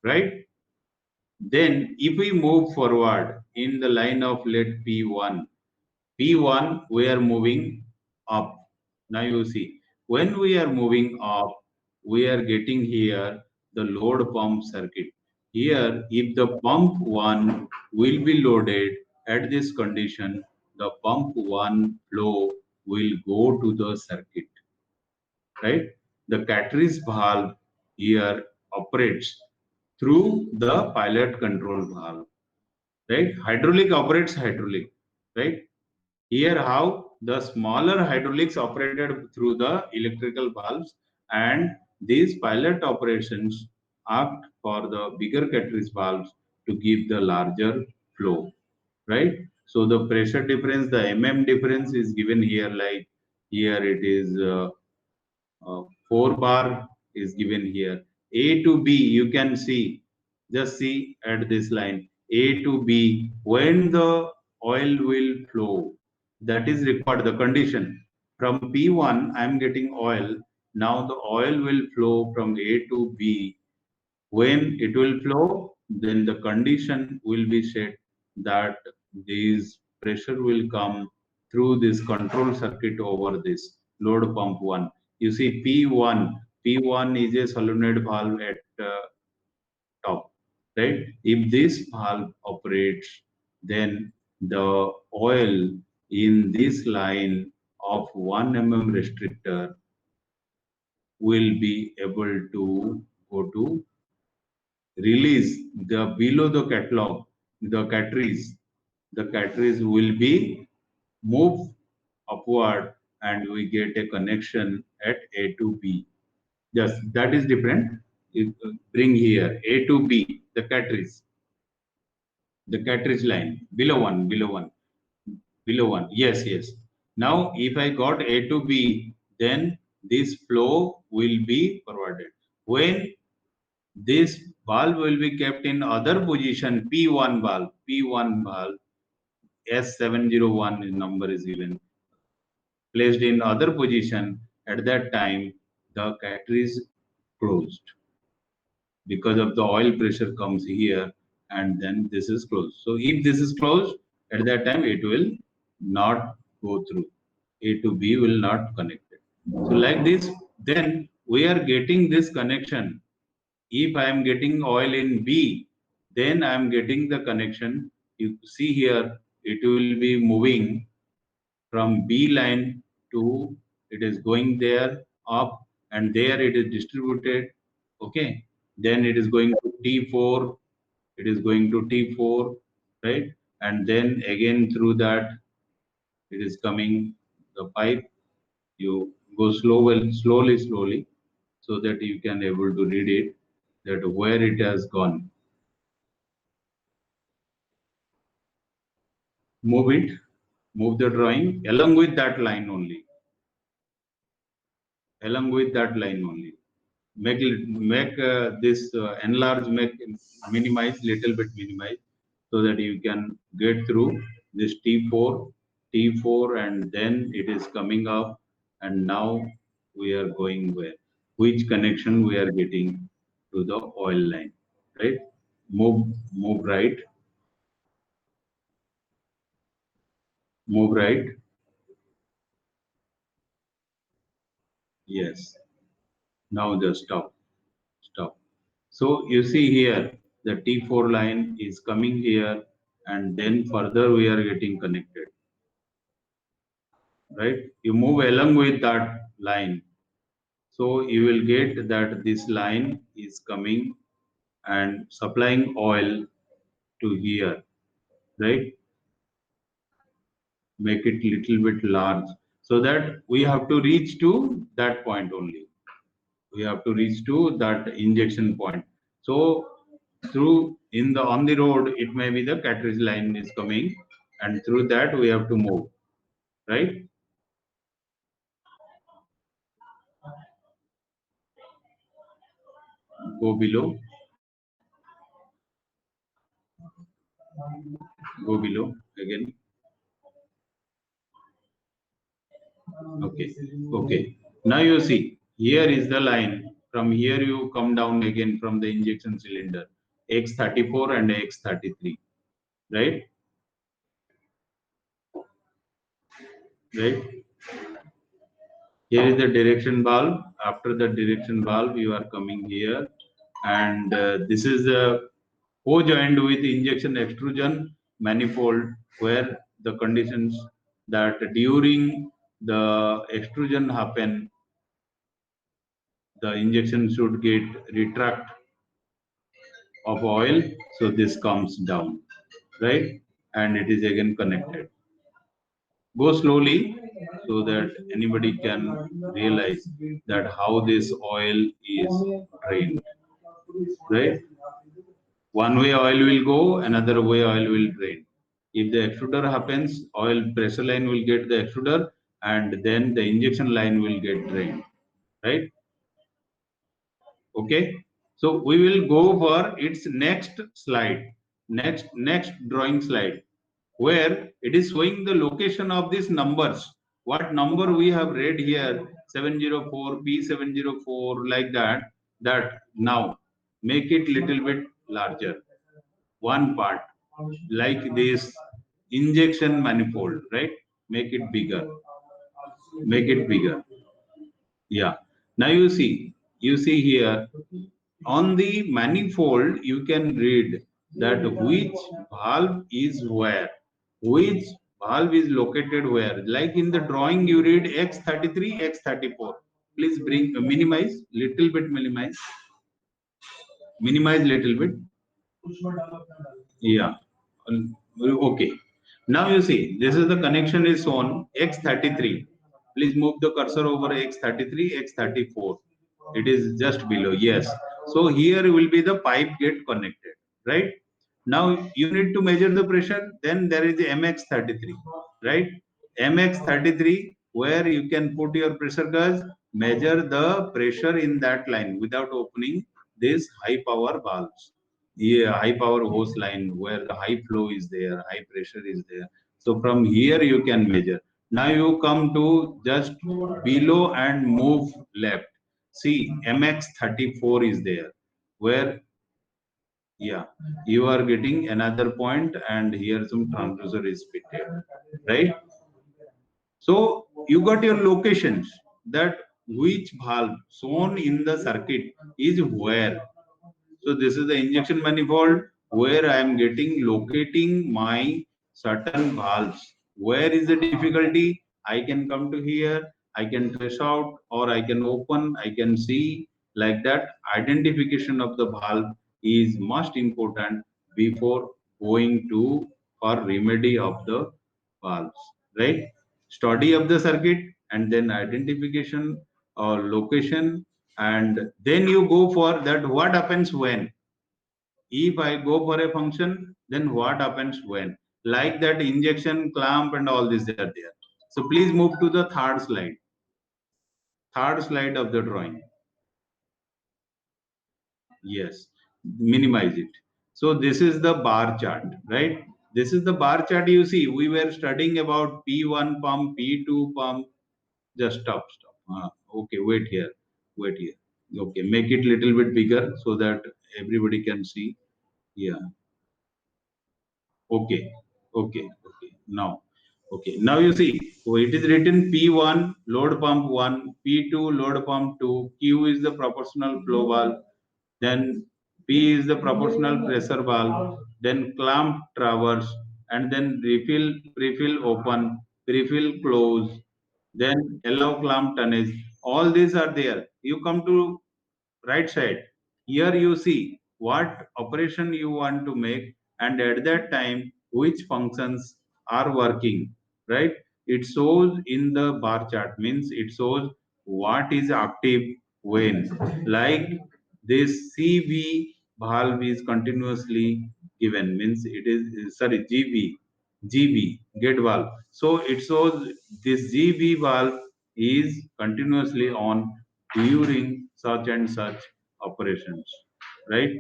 right? Then if we move forward in the line of let P1, P1 we are moving up. Now you see when we are moving up, we are getting here the load pump circuit. Here, if the pump 1 will be loaded at this condition, the pump 1 flow will go to the circuit, right? The cartridge valve here operates through the pilot control valve, right? Hydraulic operates hydraulic, right? Here how the smaller hydraulics operated through the electrical valves, and these pilot operations act for the bigger cartridge valves to give the larger flow, right? So the pressure difference, the mm difference is given here, like here it is 4 bar is given here. A to B, you can see, just see at this line, A to B, when the oil will flow, that is required, the condition. From P1, I am getting oil. Now the oil will flow from A to B. When it will flow, then the condition will be set that this pressure will come through this control circuit over this load pump 1. You see P1 is a solenoid valve at top, right? If this valve operates, then the oil in this line of 1 mm restrictor will be able to go to release the below the catalog, the cartridge will be moved upward and we get a connection at A to B. Yes, that is different. You bring here A to B, the cartridge line, below one. Yes, yes. Now, if I got A to B, then this flow will be forwarded. When this valve will be kept in other position, P1 valve, S701 number is given, placed in other position, at that time, the cartridge closed because of the oil pressure comes here and then this is closed. So if this is closed, At that time, it will not go through. A to B will not connect it. So like this, then we are getting this connection. If I am getting oil in B, then I am getting the connection. You see here, it will be moving from B line to, it is going there up, and there it is distributed. Okay. Then it is going to T4, it is going to T4, right? And then again through that, it is coming the pipe. You go slowly, so that you can able to read it, that where it has gone. Move it, move the drawing along with that line only. Along with that line only. Make this enlarge, make minimize, little bit minimize, so that you can get through this T4, and then it is coming up, and now we are going where, which connection we are getting to the oil line, right? Move right, move right. Yes. Now just stop. So you see here, the T4 line is coming here, and then further we are getting connected, right? You move along with that line. So you will get that this line is coming and supplying oil to here, right? Make it little bit large, so that we have to reach to that point only. We have to reach to that injection point. So through in the on the road, it may be the cartridge line is coming, and through that we have to move, right? Go below, go below again. Okay. Now you see, here is the line. From here you come down again from the injection cylinder, X34 and X33, right? Right. Here is the direction valve. After the direction valve, you are coming here, and this is the co-joined with injection extrusion manifold, where the conditions that during the extrusion happen, the injection should get retract of oil, so this comes down, right? And it is again connected. Go slowly, so that anybody can realize that how this oil is drained, right? One way oil will go, another way oil will drain. If the extruder happens, oil pressure line will get the extruder, and then the injection line will get drained, right? Okay. So we will go for its next slide, next drawing slide, where it is showing the location of these numbers. What number we have read here, 704, P704, like that. That now make it little bit larger. One part, like this injection manifold, right? Make it bigger. Make it bigger. Yeah. Now you see here on the manifold, you can read that which valve is where, which valve is located where. Like in the drawing, you read X33, X34. Please bring minimize little bit, minimize little bit. Yeah. Okay. Now you see, this is the connection is on X33. Please move the cursor over X33, X34. It is just below. Yes. So here will be the pipe get connected, right? Now you need to measure the pressure. Then there is the MX33, right? MX33, where you can put your pressure gauge, measure the pressure in that line without opening this high power valves. Yeah, high power hose line where the high flow is there, high pressure is there. So from here you can measure. Now you come to just below and move left. See, MX34 is there, where Yeah, you are getting another point, and here some transducer is fitted, right? So you got your locations, that which valve shown in the circuit is where. So this is the injection manifold where I am getting locating my certain valves. Where is the difficulty? I can come to here, I can trace out, or I can open, I can see, like that. Identification of the valve is most important before going to for remedy of the valves, right? Study of the circuit and then identification or location, and then you go for that what happens when. If I go for a function, then what happens when? Like that injection, clamp, and all these are there. So please move to the third slide of the drawing. Yes, minimize it. So this is the bar chart, right? This is the bar chart. You see, we were studying about P1 pump, P2 pump. Just stop. Okay, wait here. Okay, make it little bit bigger so that everybody can see. Yeah. Okay, okay. Now you see, so it is written P1 load pump 1, P2 load pump 2, Q is the proportional flow valve, then P is the proportional pressure valve, then clamp traverse, and then refill, prefill open, prefill close, then allow clamp tonnage. All these are there. You come to right side. Here you see what operation you want to make, and at that time which functions are working, right? It shows in the bar chart, means it shows what is active when. Like this CV valve is continuously given, means it is, sorry, GB gate valve. So it shows this GB valve is continuously on during such and such operations, right?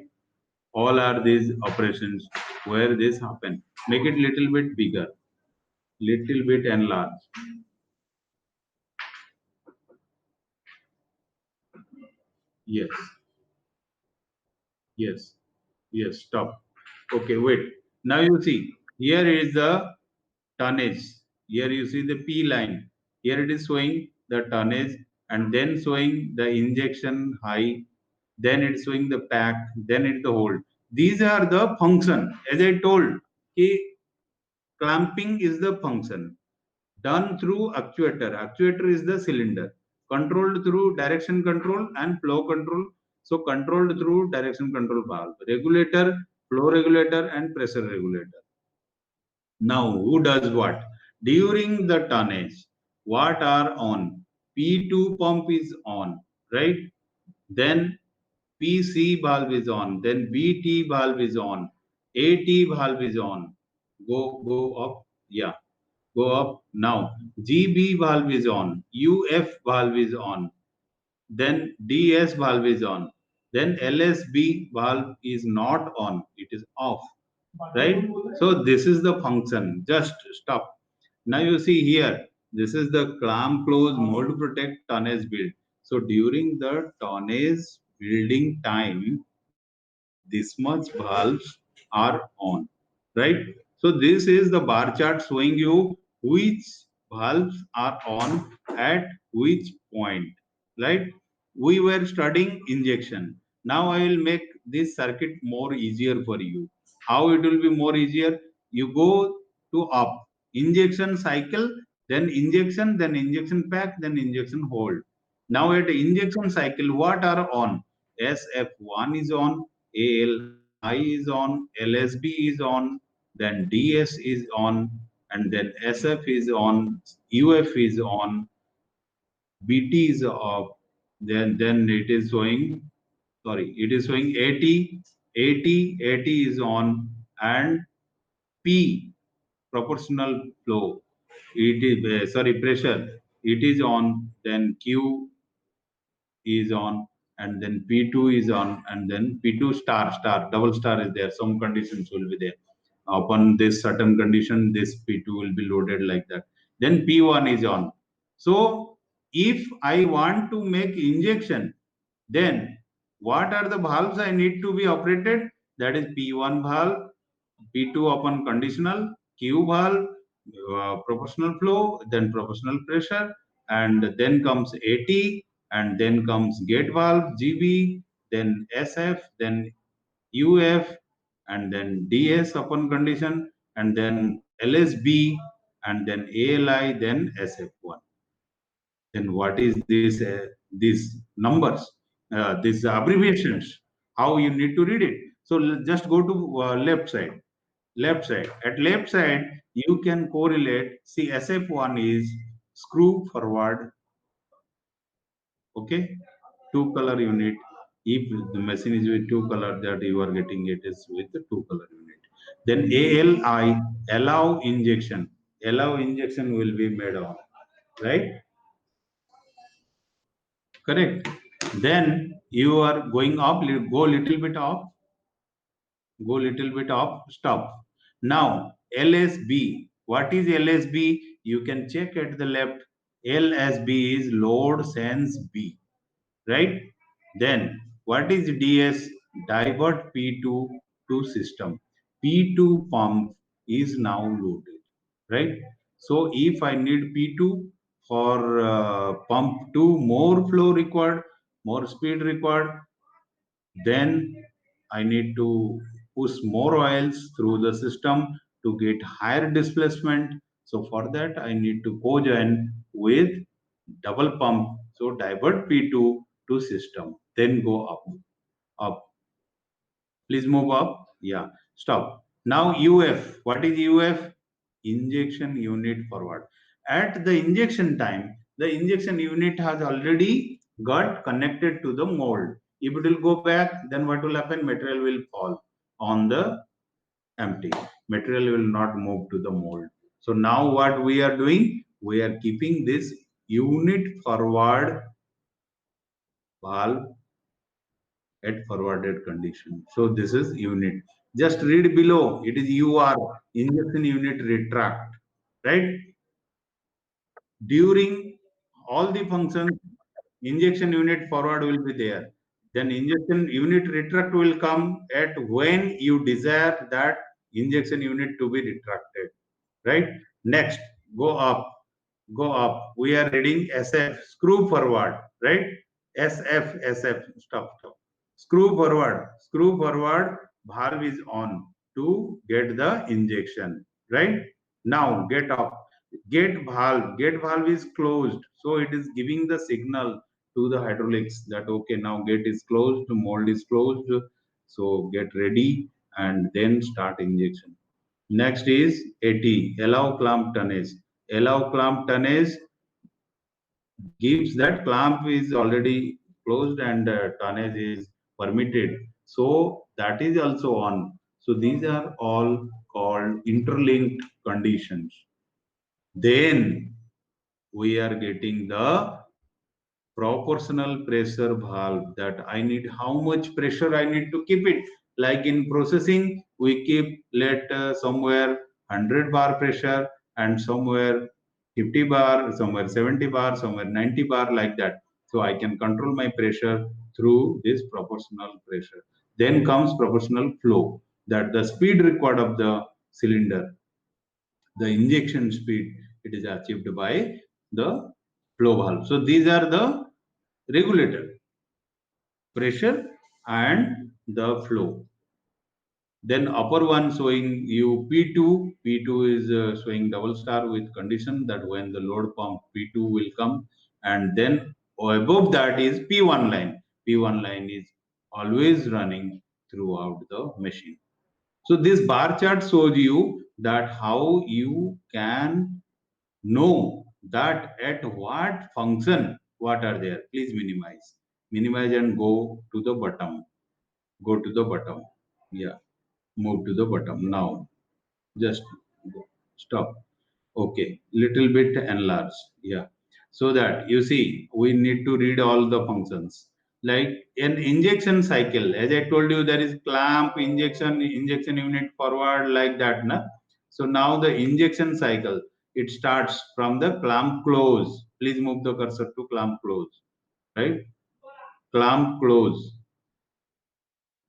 All are these operations where this happen. Make it little bit bigger, little bit enlarge. Yes, yes, yes. Stop. Okay, wait. Now you see here is the tonnage. Here you see the P line. Here it is showing the tonnage, and then showing the injection high, then it's showing the pack, then it's the hold. These are the function. As I told, कि clamping is the function done through actuator. Actuator is the cylinder controlled through direction control and flow control. So controlled through direction control valve, regulator, flow regulator, and pressure regulator. Now, who does what? During the tonnage, what are on? P2 pump is on, right? Then PC valve is on, then BT valve is on, AT valve is on. Go up, yeah, go up. Now, GB valve is on, UF valve is on, then DS valve is on, then LSB valve is not on, it is off, right? So this is the function. Just stop. Now you see here, this is the clamp close mold protect tonnage build. So during the tonnage building time, this much valves are on, right? So this is the bar chart showing you which valves are on at which point, right? We were studying injection. Now I will make this circuit more easier for you. How it will be more easier? You go to up injection cycle, then injection pack, then injection hold. Now at injection cycle, what are on? SF1 is on, ALI is on, LSB is on, then DS is on, and then SF is on, UF is on, BT is off. Then it is showing, sorry, it is showing 80, 80 is on, and P proportional flow. It is sorry, pressure. It is on. Then Q is on, and then P2 is on, and then P2 star double star is there. Some conditions will be there. Upon this certain condition, this P2 will be loaded like that. Then P1 is on. So if I want to make injection, then what are the valves I need to be operated? that is P1 valve, P2 upon conditional, Q valve, proportional flow, then proportional pressure, and then comes AT, and then comes gate valve, GB, then SF, then UF, and then DS upon condition, and then LSB, and then ALI, then SF1. Then what is this? These numbers, these abbreviations. How you need to read it? So just go to left side. Left side. At left side, you can correlate. See, SF1 is screw forward. Okay, two color unit. If the machine is with two color, that you are getting it is with the two color unit. Then ALI, allow injection. Allow injection will be made on, right? Correct. Then you are going up, go little bit up, go little bit up, stop. Now LSB. What is LSB? You can check at the left. LSB is load sense B, right? Then what is DS? Divert P2 to system. P2 pump is now loaded, right? So if I need P2 for pump 2, more flow required, more speed required, then I need to push more oils through the system to get higher displacement. So for that, I need to co-join with double pump. So divert P2 to system, then go up, up. Please move up. Yeah, stop. Now UF. What is UF? Injection unit forward. At the injection time, the injection unit has already got connected to the mold. If it will go back, then what will happen? Material will fall on the empty. Material will not move to the mold. So now what we are doing? We are keeping this unit forward valve at forwarded condition. So this is unit. Just read below. It is UR, injection unit retract, right? During all the functions, injection unit forward will be there. Then injection unit retract will come at when you desire that injection unit to be retracted, right? Next, go up, go up. We are reading SF, screw forward, right? SF, stop, stop. Screw forward, valve is on to get the injection, right? Now get up. Gate valve is closed. So it is giving the signal to the hydraulics that okay, now gate is closed, mold is closed. So get ready and then start injection. Next is AT, allow clamp tonnage. Allow clamp tonnage gives that clamp is already closed and tonnage is permitted. So that is also on. So these are all called interlinked conditions. Then we are getting the proportional pressure valve, that I need how much pressure I need to keep it. Like in processing, we keep let somewhere 100 bar pressure and somewhere 50 bar, somewhere 70 bar, somewhere 90 bar, like that. So I can control my pressure through this proportional pressure. Then comes proportional flow, that the speed required of the cylinder, the injection speed, it is achieved by the flow valve. So these are the regulator, pressure and the flow. Then upper one showing you P2. P2 is showing double star with condition that when the load pump P2 will come, and then above that is P1 line. P1 line is always running throughout the machine. So this bar chart shows you that how you can know that at what function what are there. Please minimize and go to the bottom, yeah, move to the bottom. Now just go. Stop. Okay, little bit enlarge, yeah, so that you see we need to read all the functions. Like an injection cycle, as I told you, there is clamp, injection unit forward, like that na. So now the injection cycle, it starts from the clamp close. Please move the cursor to clamp close, right? Clamp close,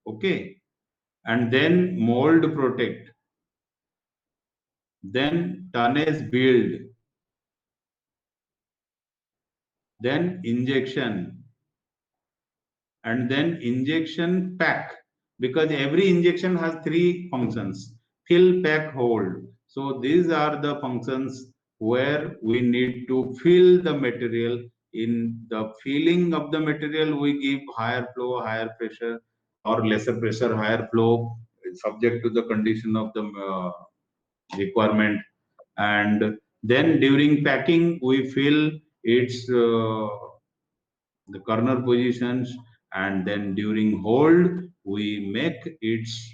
okay. and then mold protect, then tonnage build, then injection, and then injection pack, because every injection has three functions: fill, pack, hold. So these are the functions where we need to fill the material. In the filling of the material, we give higher flow, higher pressure, or lesser pressure, higher flow, subject to the condition of the requirement. And then during packing, we fill its the corner positions, and then during hold we make its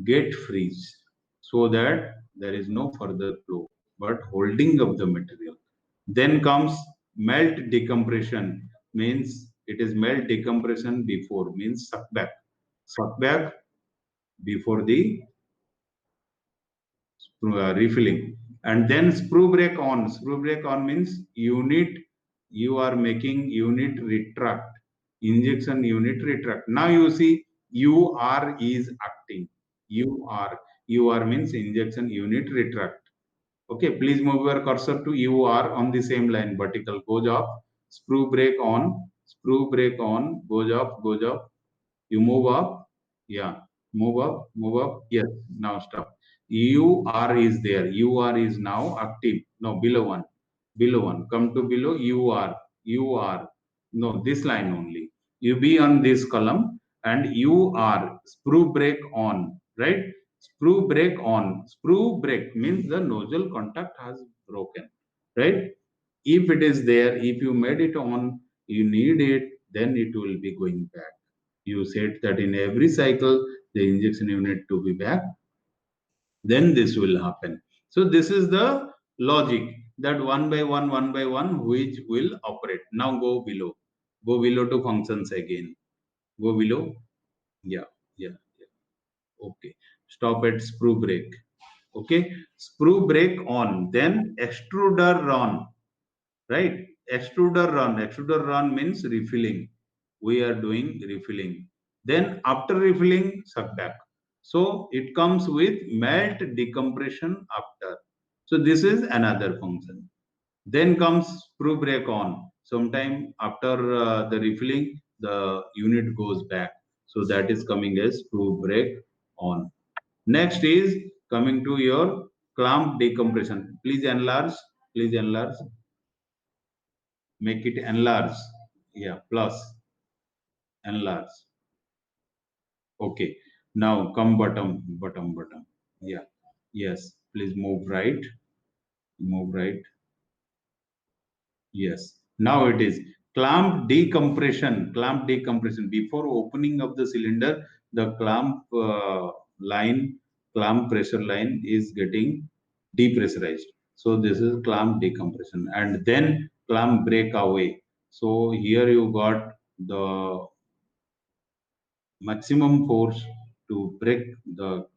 get freeze, so that there is no further flow but holding of the material. Then comes melt decompression, means it is melt decompression before, means suck back before the refilling. And then screw brake on. Screw brake on means unit, you are making unit retract, injection unit retract. Now you see UR is acting. UR means injection unit retract. Okay, please move your cursor to UR on the same line. Vertical goes up, screw brake on, screw brake on, goes up, goes up. You move up, yeah, move up, yes. Now stop. UR is there, UR is now active. No, below one, below one, come to below. UR, no, this line only. You be on this column, and UR, screw brake on, right? Screw brake on. Screw brake means the nozzle contact has broken, right? If it is there, if you made it on, you need it, then it will be going back. You said that in every cycle the injection unit to be back, then this will happen. So this is the logic, that one by one which will operate. Now go below to functions again, go below. Yeah, yeah, yeah. Okay, stop at screw brake. Okay, screw brake on, then extruder run, right? Extruder run means refilling. We are doing refilling. Then after refilling, suck back. So it comes with melt decompression after. So this is another function. Then comes screw brake on. Sometime after the refilling, the unit goes back, so that is coming as screw brake on. Next is coming to your clamp decompression. Please enlarge, please enlarge, make it enlarge. Yeah, plus enlarge. Okay, now come bottom. Yeah, yes, please move right, move right. Yes, now it is clamp decompression. Before opening of the cylinder, the clamp line, clamp pressure line is getting depressurized. So this is clamp decompression. And then clamp breakaway. So here you got the maximum force to break the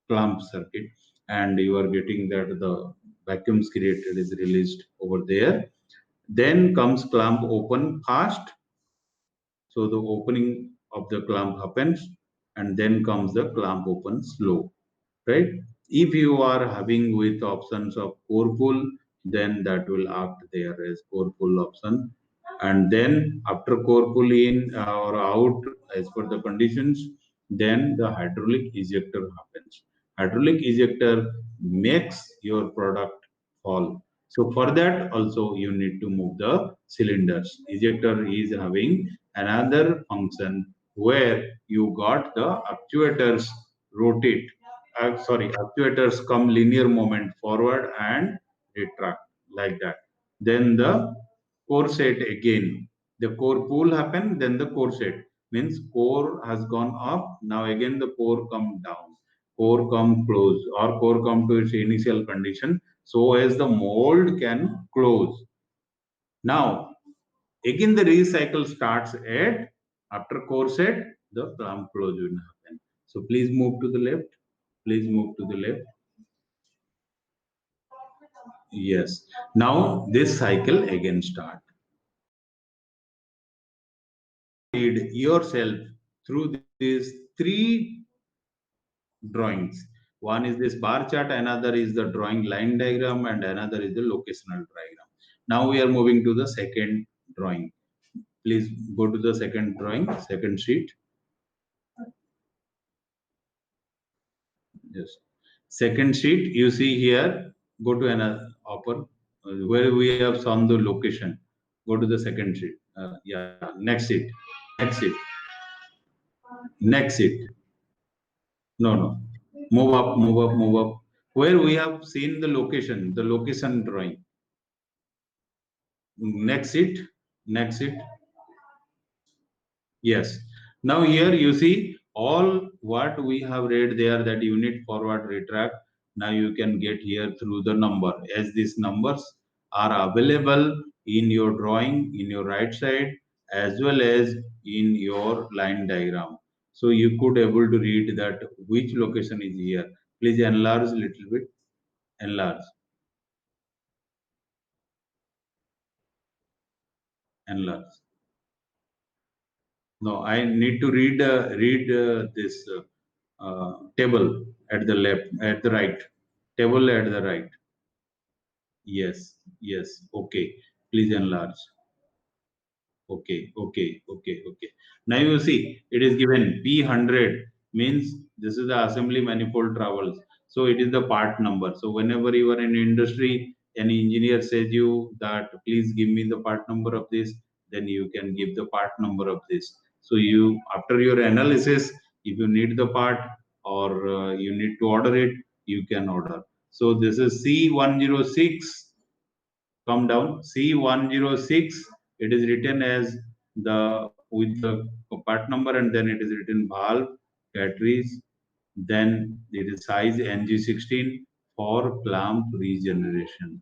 clamp circuit, and you are getting that the vacuums created is released over there. Then comes clamp open fast. So the opening of the clamp happens, and then comes the clamp open slow, right? If you are having with options of core pull, then that will act there as core pull option. And then after core pull in or out as per the conditions, then the hydraulic ejector happens. Hydraulic ejector makes your product fall. So for that also you need to move the cylinders. Ejector is having another function where you got the actuators rotate, actuators come linear moment forward and retract, like that. Then the core set again, the core pull happen, then the core set means core has gone up. Now again the core come down, core come close, or core come to its initial condition, so as the mold can close. Now again the recycle starts at after core set, the clamp close will happen. So please move to the left. Please move to the left. Yes. Now this cycle again start. Lead yourself through this three drawings. One is this bar chart, another is the drawing line diagram, and another is the locational diagram. Now we are moving to the second drawing. Please go to the second drawing, second sheet. Yes. Second sheet, you see here, go to another open where we have shown the location. Go to the second sheet. Yeah, next sheet. Next sheet. Next sheet. No, no. Move up, move up, move up. Where we have seen the location drawing. Next sheet. Next sheet. Yes. Now here you see all what we have read there, that unit, forward, retract. Now you can get here through the number, as these numbers are available in your drawing in your right side as well as in your line diagram. So you could able to read that which location is here. Please enlarge a little bit. Enlarge. Enlarge. No, I need to read this table at the left, at the right. Table at the right. Yes, yes. Okay. Please enlarge. Okay. Now you see it is given P100 means this is the assembly manifold travels. So it is the part number. So whenever you are in industry, any engineer says you that please give me the part number of this, then you can give the part number of this. So you, after your analysis, if you need the part or you need to order it, you can order. So this is C106. Come down. C106. It is written as the with the part number, and then it is written valve, cartridge, then it is size NG16 for clamp regeneration,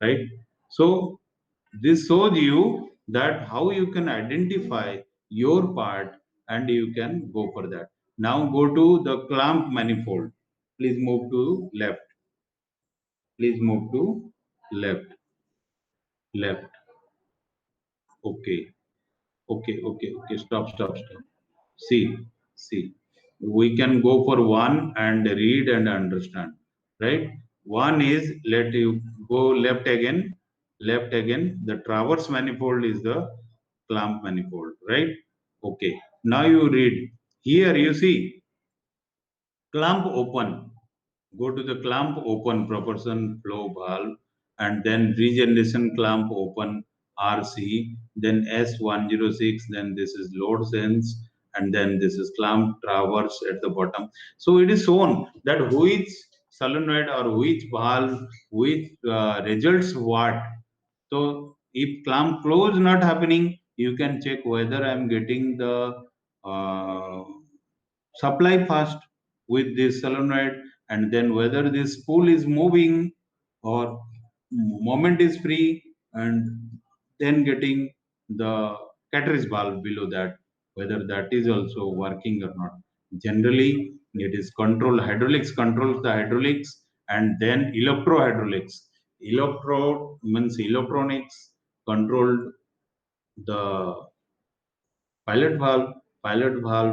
right? So this shows you that how you can identify your part and you can go for that. Now go to the clamp manifold. Please move to left. Please move to left. Left. Okay. Okay. Stop. See. We can go for one and read and understand, right? One is, let you go left again. Left again. The traverse manifold is the clamp manifold, right? Okay. Now you read. Here you see clamp open. Go to the clamp open proportion flow valve, and then regeneration clamp open RC, then S106, then this is load sense, and then this is clamp traverse at the bottom. So it is shown that which solenoid or which valve, which results what. So if clamp close not happening, you can check whether I am getting the uh, supply fast with this solenoid, and then whether this spool is moving or moment is free, and then getting the cartridge valve below that, whether that is also working or not. Generally it is control, hydraulics controls the hydraulics, and then electro hydraulics, electro means electronics controlled the pilot valve,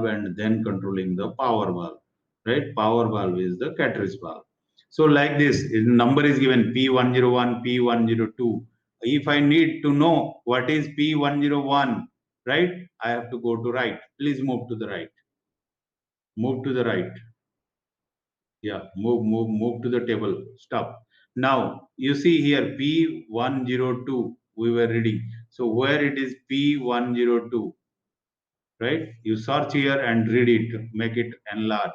and then controlling the power valve, right? Power valve is the cartridge valve. So like this, number is given P101, P102. If I need to know what is P101, right, I have to go to right. Please move to the right. Move to the right. Yeah, move to the table. Stop. Now you see here P102. We were reading. So where it is P102, right? You search here and read it, make it enlarge.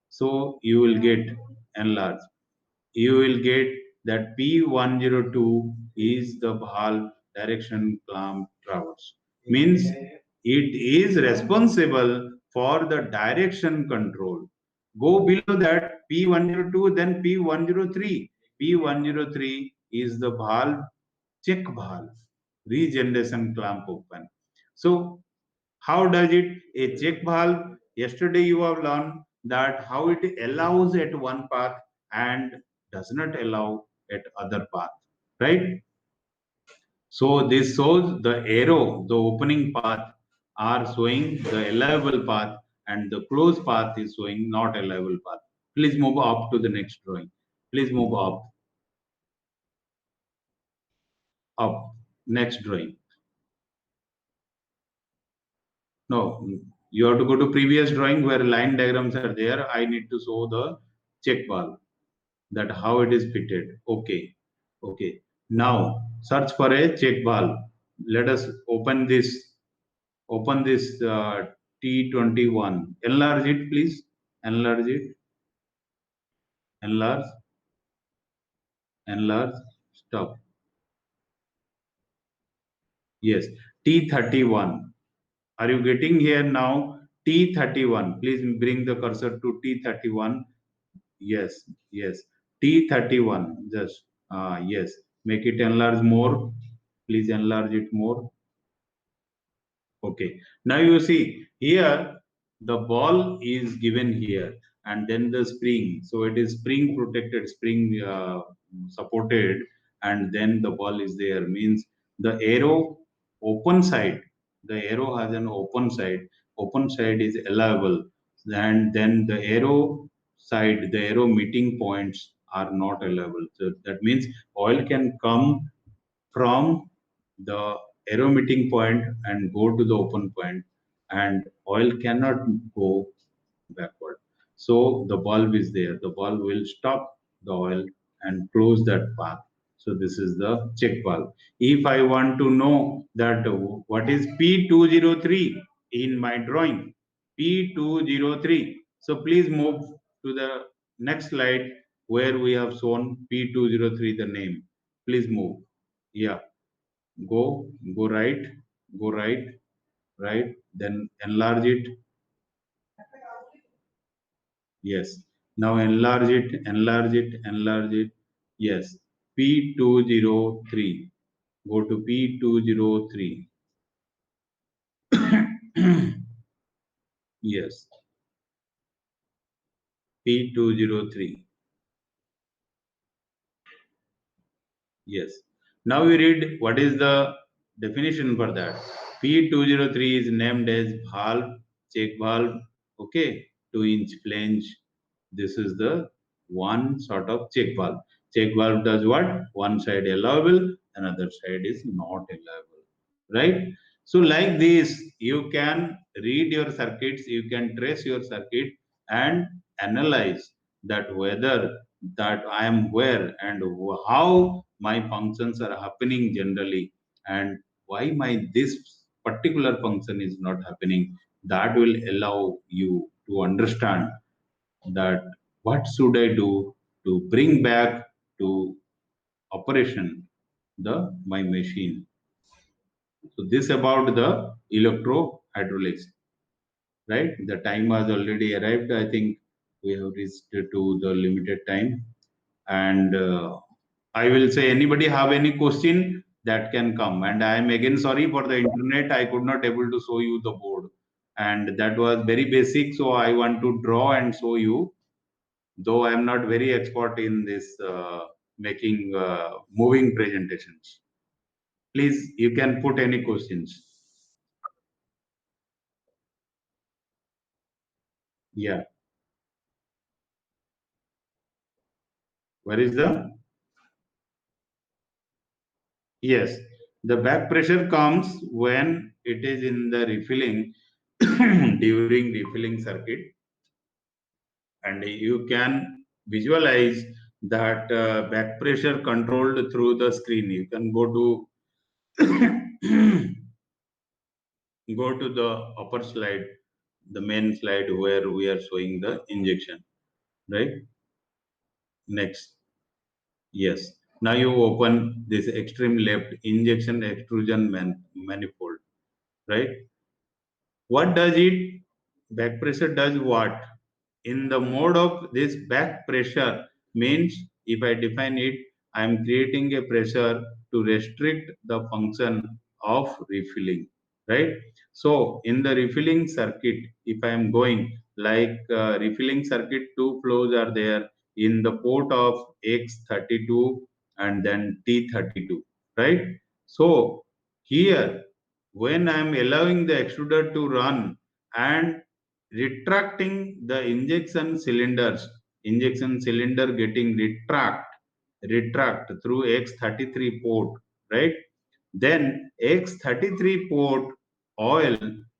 So you will get enlarge. You will get that P102 is the valve direction clamp traverse. Means it is responsible for the direction control. Go below that P102, then P103. P103 is the valve check valve, regeneration clamp open. So how does it? A check valve. Yesterday you have learned that how it allows at one path and does not allow at other path, right? So this shows the arrow, the opening path are showing the allowable path, and the closed path is showing not allowable path. Please move up to the next drawing. Please move up. Next drawing. No, you have to go to previous drawing where line diagrams are there. I need to show the check valve, that how it is fitted. Okay, okay. Now search for a check valve. Let us open this. Open this T21. Enlarge it, please. Enlarge it. Enlarge. Enlarge. Stop. Yes. T31. Are you getting here now? T31. Please bring the cursor to T31. Yes, yes. T31. Just yes. Make it enlarge more. Please enlarge it more. Okay. Now you see here the ball is given here, and then the spring. So it is spring protected, spring supported, and then the ball is there. Means the arrow open side. The arrow has an open side. Open side is allowable, and then the arrow side, the arrow meeting points are not allowable. So that means oil can come from the arrow meeting point and go to the open point, and oil cannot go backward. So the bulb is there. The bulb will stop the oil and close that path. So this is the check valve. If I want to know that what is P203 in my drawing, P203. So please move to the next slide where we have shown P203 the name. Please move. Yeah, go right, go right, right, then enlarge it. Yes. Now enlarge it, enlarge it, enlarge it. Yes. P203. Go to P203. Yes. P203. Yes. Now we read what is the definition for that. P203 is named as valve, check valve, okay, 2-inch flange. This is the one sort of check valve. Check valve does what? One side allowable, another side is not allowable, right? So like this, you can read your circuits, you can trace your circuit and analyze that whether that I am where and how my functions are happening generally, and why my this particular function is not happening. That will allow you to understand that what should I do to bring back to operation the my machine. So this about the electro hydraulics, right? The time has already arrived. I think we have reached to the limited time, and I will say anybody have any question that can come. And I am again sorry for the internet. I could not able to show you the board, and that was very basic. So I want to draw and show you, though I am not very expert in this making moving presentations. Please, you can put any questions. Yeah, where is the? Yes, the back pressure comes when it is in the refilling during refilling circuit, and you can visualize that back pressure controlled through the screen. You can go to go to the upper slide, the main slide where we are showing the injection, right? Next. Yes. Now you open this extreme left injection extrusion manifold, right? What does it? Back pressure does what? In the mode of this back pressure means, if I define it, I am creating a pressure to restrict the function of refilling, right? So in the refilling circuit, if I am going like refilling circuit, two flows are there in the port of X32 and then T32, right? So here, when I am allowing the extruder to run and retracting the injection cylinder getting retract through X33 port, right? Then X33 port oil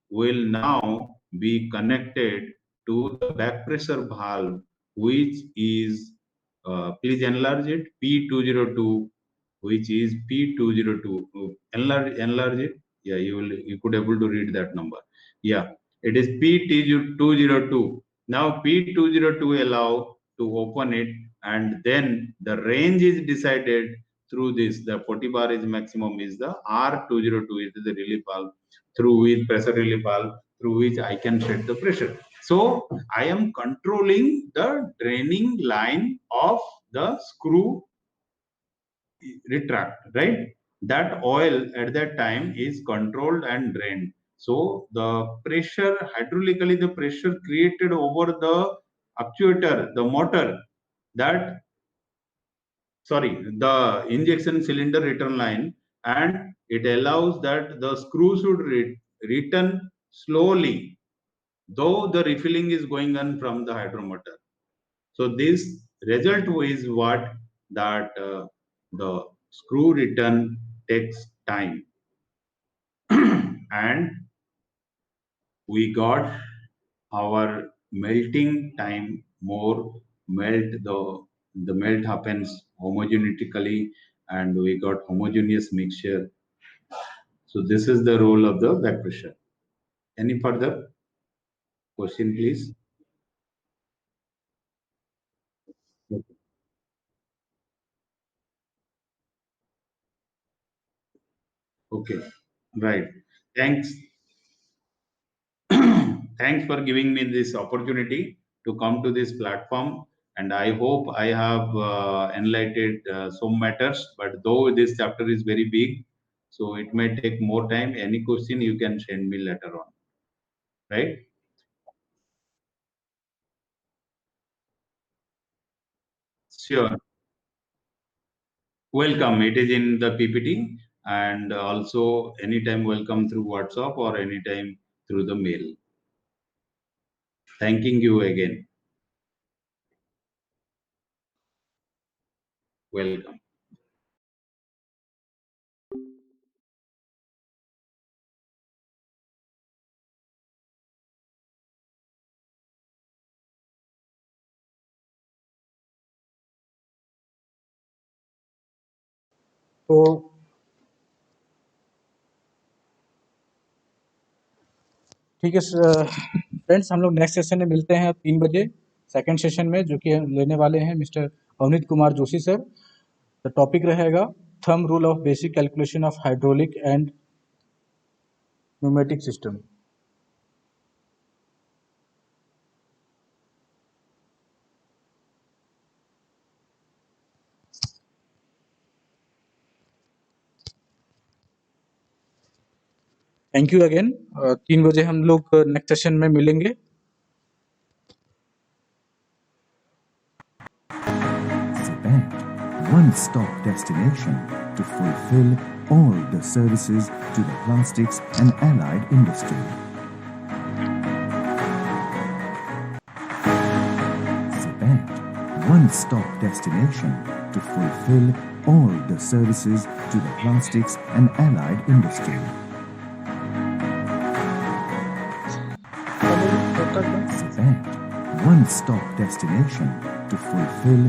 will now be connected to the back pressure valve, which is, please enlarge it, P202, which is P202. Enlarge it. Yeah, you could able to read that number. Yeah, it is P202. Now P202 allow to open it, and then the range is decided through this. The 40 bar is maximum, is the R202 is the relief valve, through which pressure relief valve, through which I can set the pressure. So I am controlling the draining line of the screw retract, right? That oil at that time is controlled and drained. So the pressure, hydraulically, the pressure created over the actuator, the motor, that, sorry, the injection cylinder return line, and it allows that the screw should return slowly, though the refilling is going on from the hydromotor. So this result is what, that the screw return takes time, and we got our melting time more. The melt happens homogenetically, and we got homogeneous mixture. So this is the role of the back pressure. Any further question, please? Okay, right. Thanks. Thanks for giving me this opportunity to come to this platform, and I hope I have enlightened some matters. But though this chapter is very big, so it may take more time. Any question you can send me later on, right? Sure. Welcome. It is in the PPT, and also anytime welcome through WhatsApp or anytime through the mail. Thanking you again. Welcome. तो ठीक है friends, हम लोग next session में मिलते हैं 3 बजे second session में, जो कि लेने वाले हैं mister Avneet Kumar Joshi sir. The topic रहेगा thumb rule of basic calculation of hydraulic and pneumatic system. Thank you again. 3 बजे हम लोग नेक्स्ट सेशन में मिलेंगे। One-stop destination to fulfill all the services to the plastics and allied industry. Cement, one-stop destination to fulfill all the services to the plastics and allied industry. Cement, one-stop destination to fulfill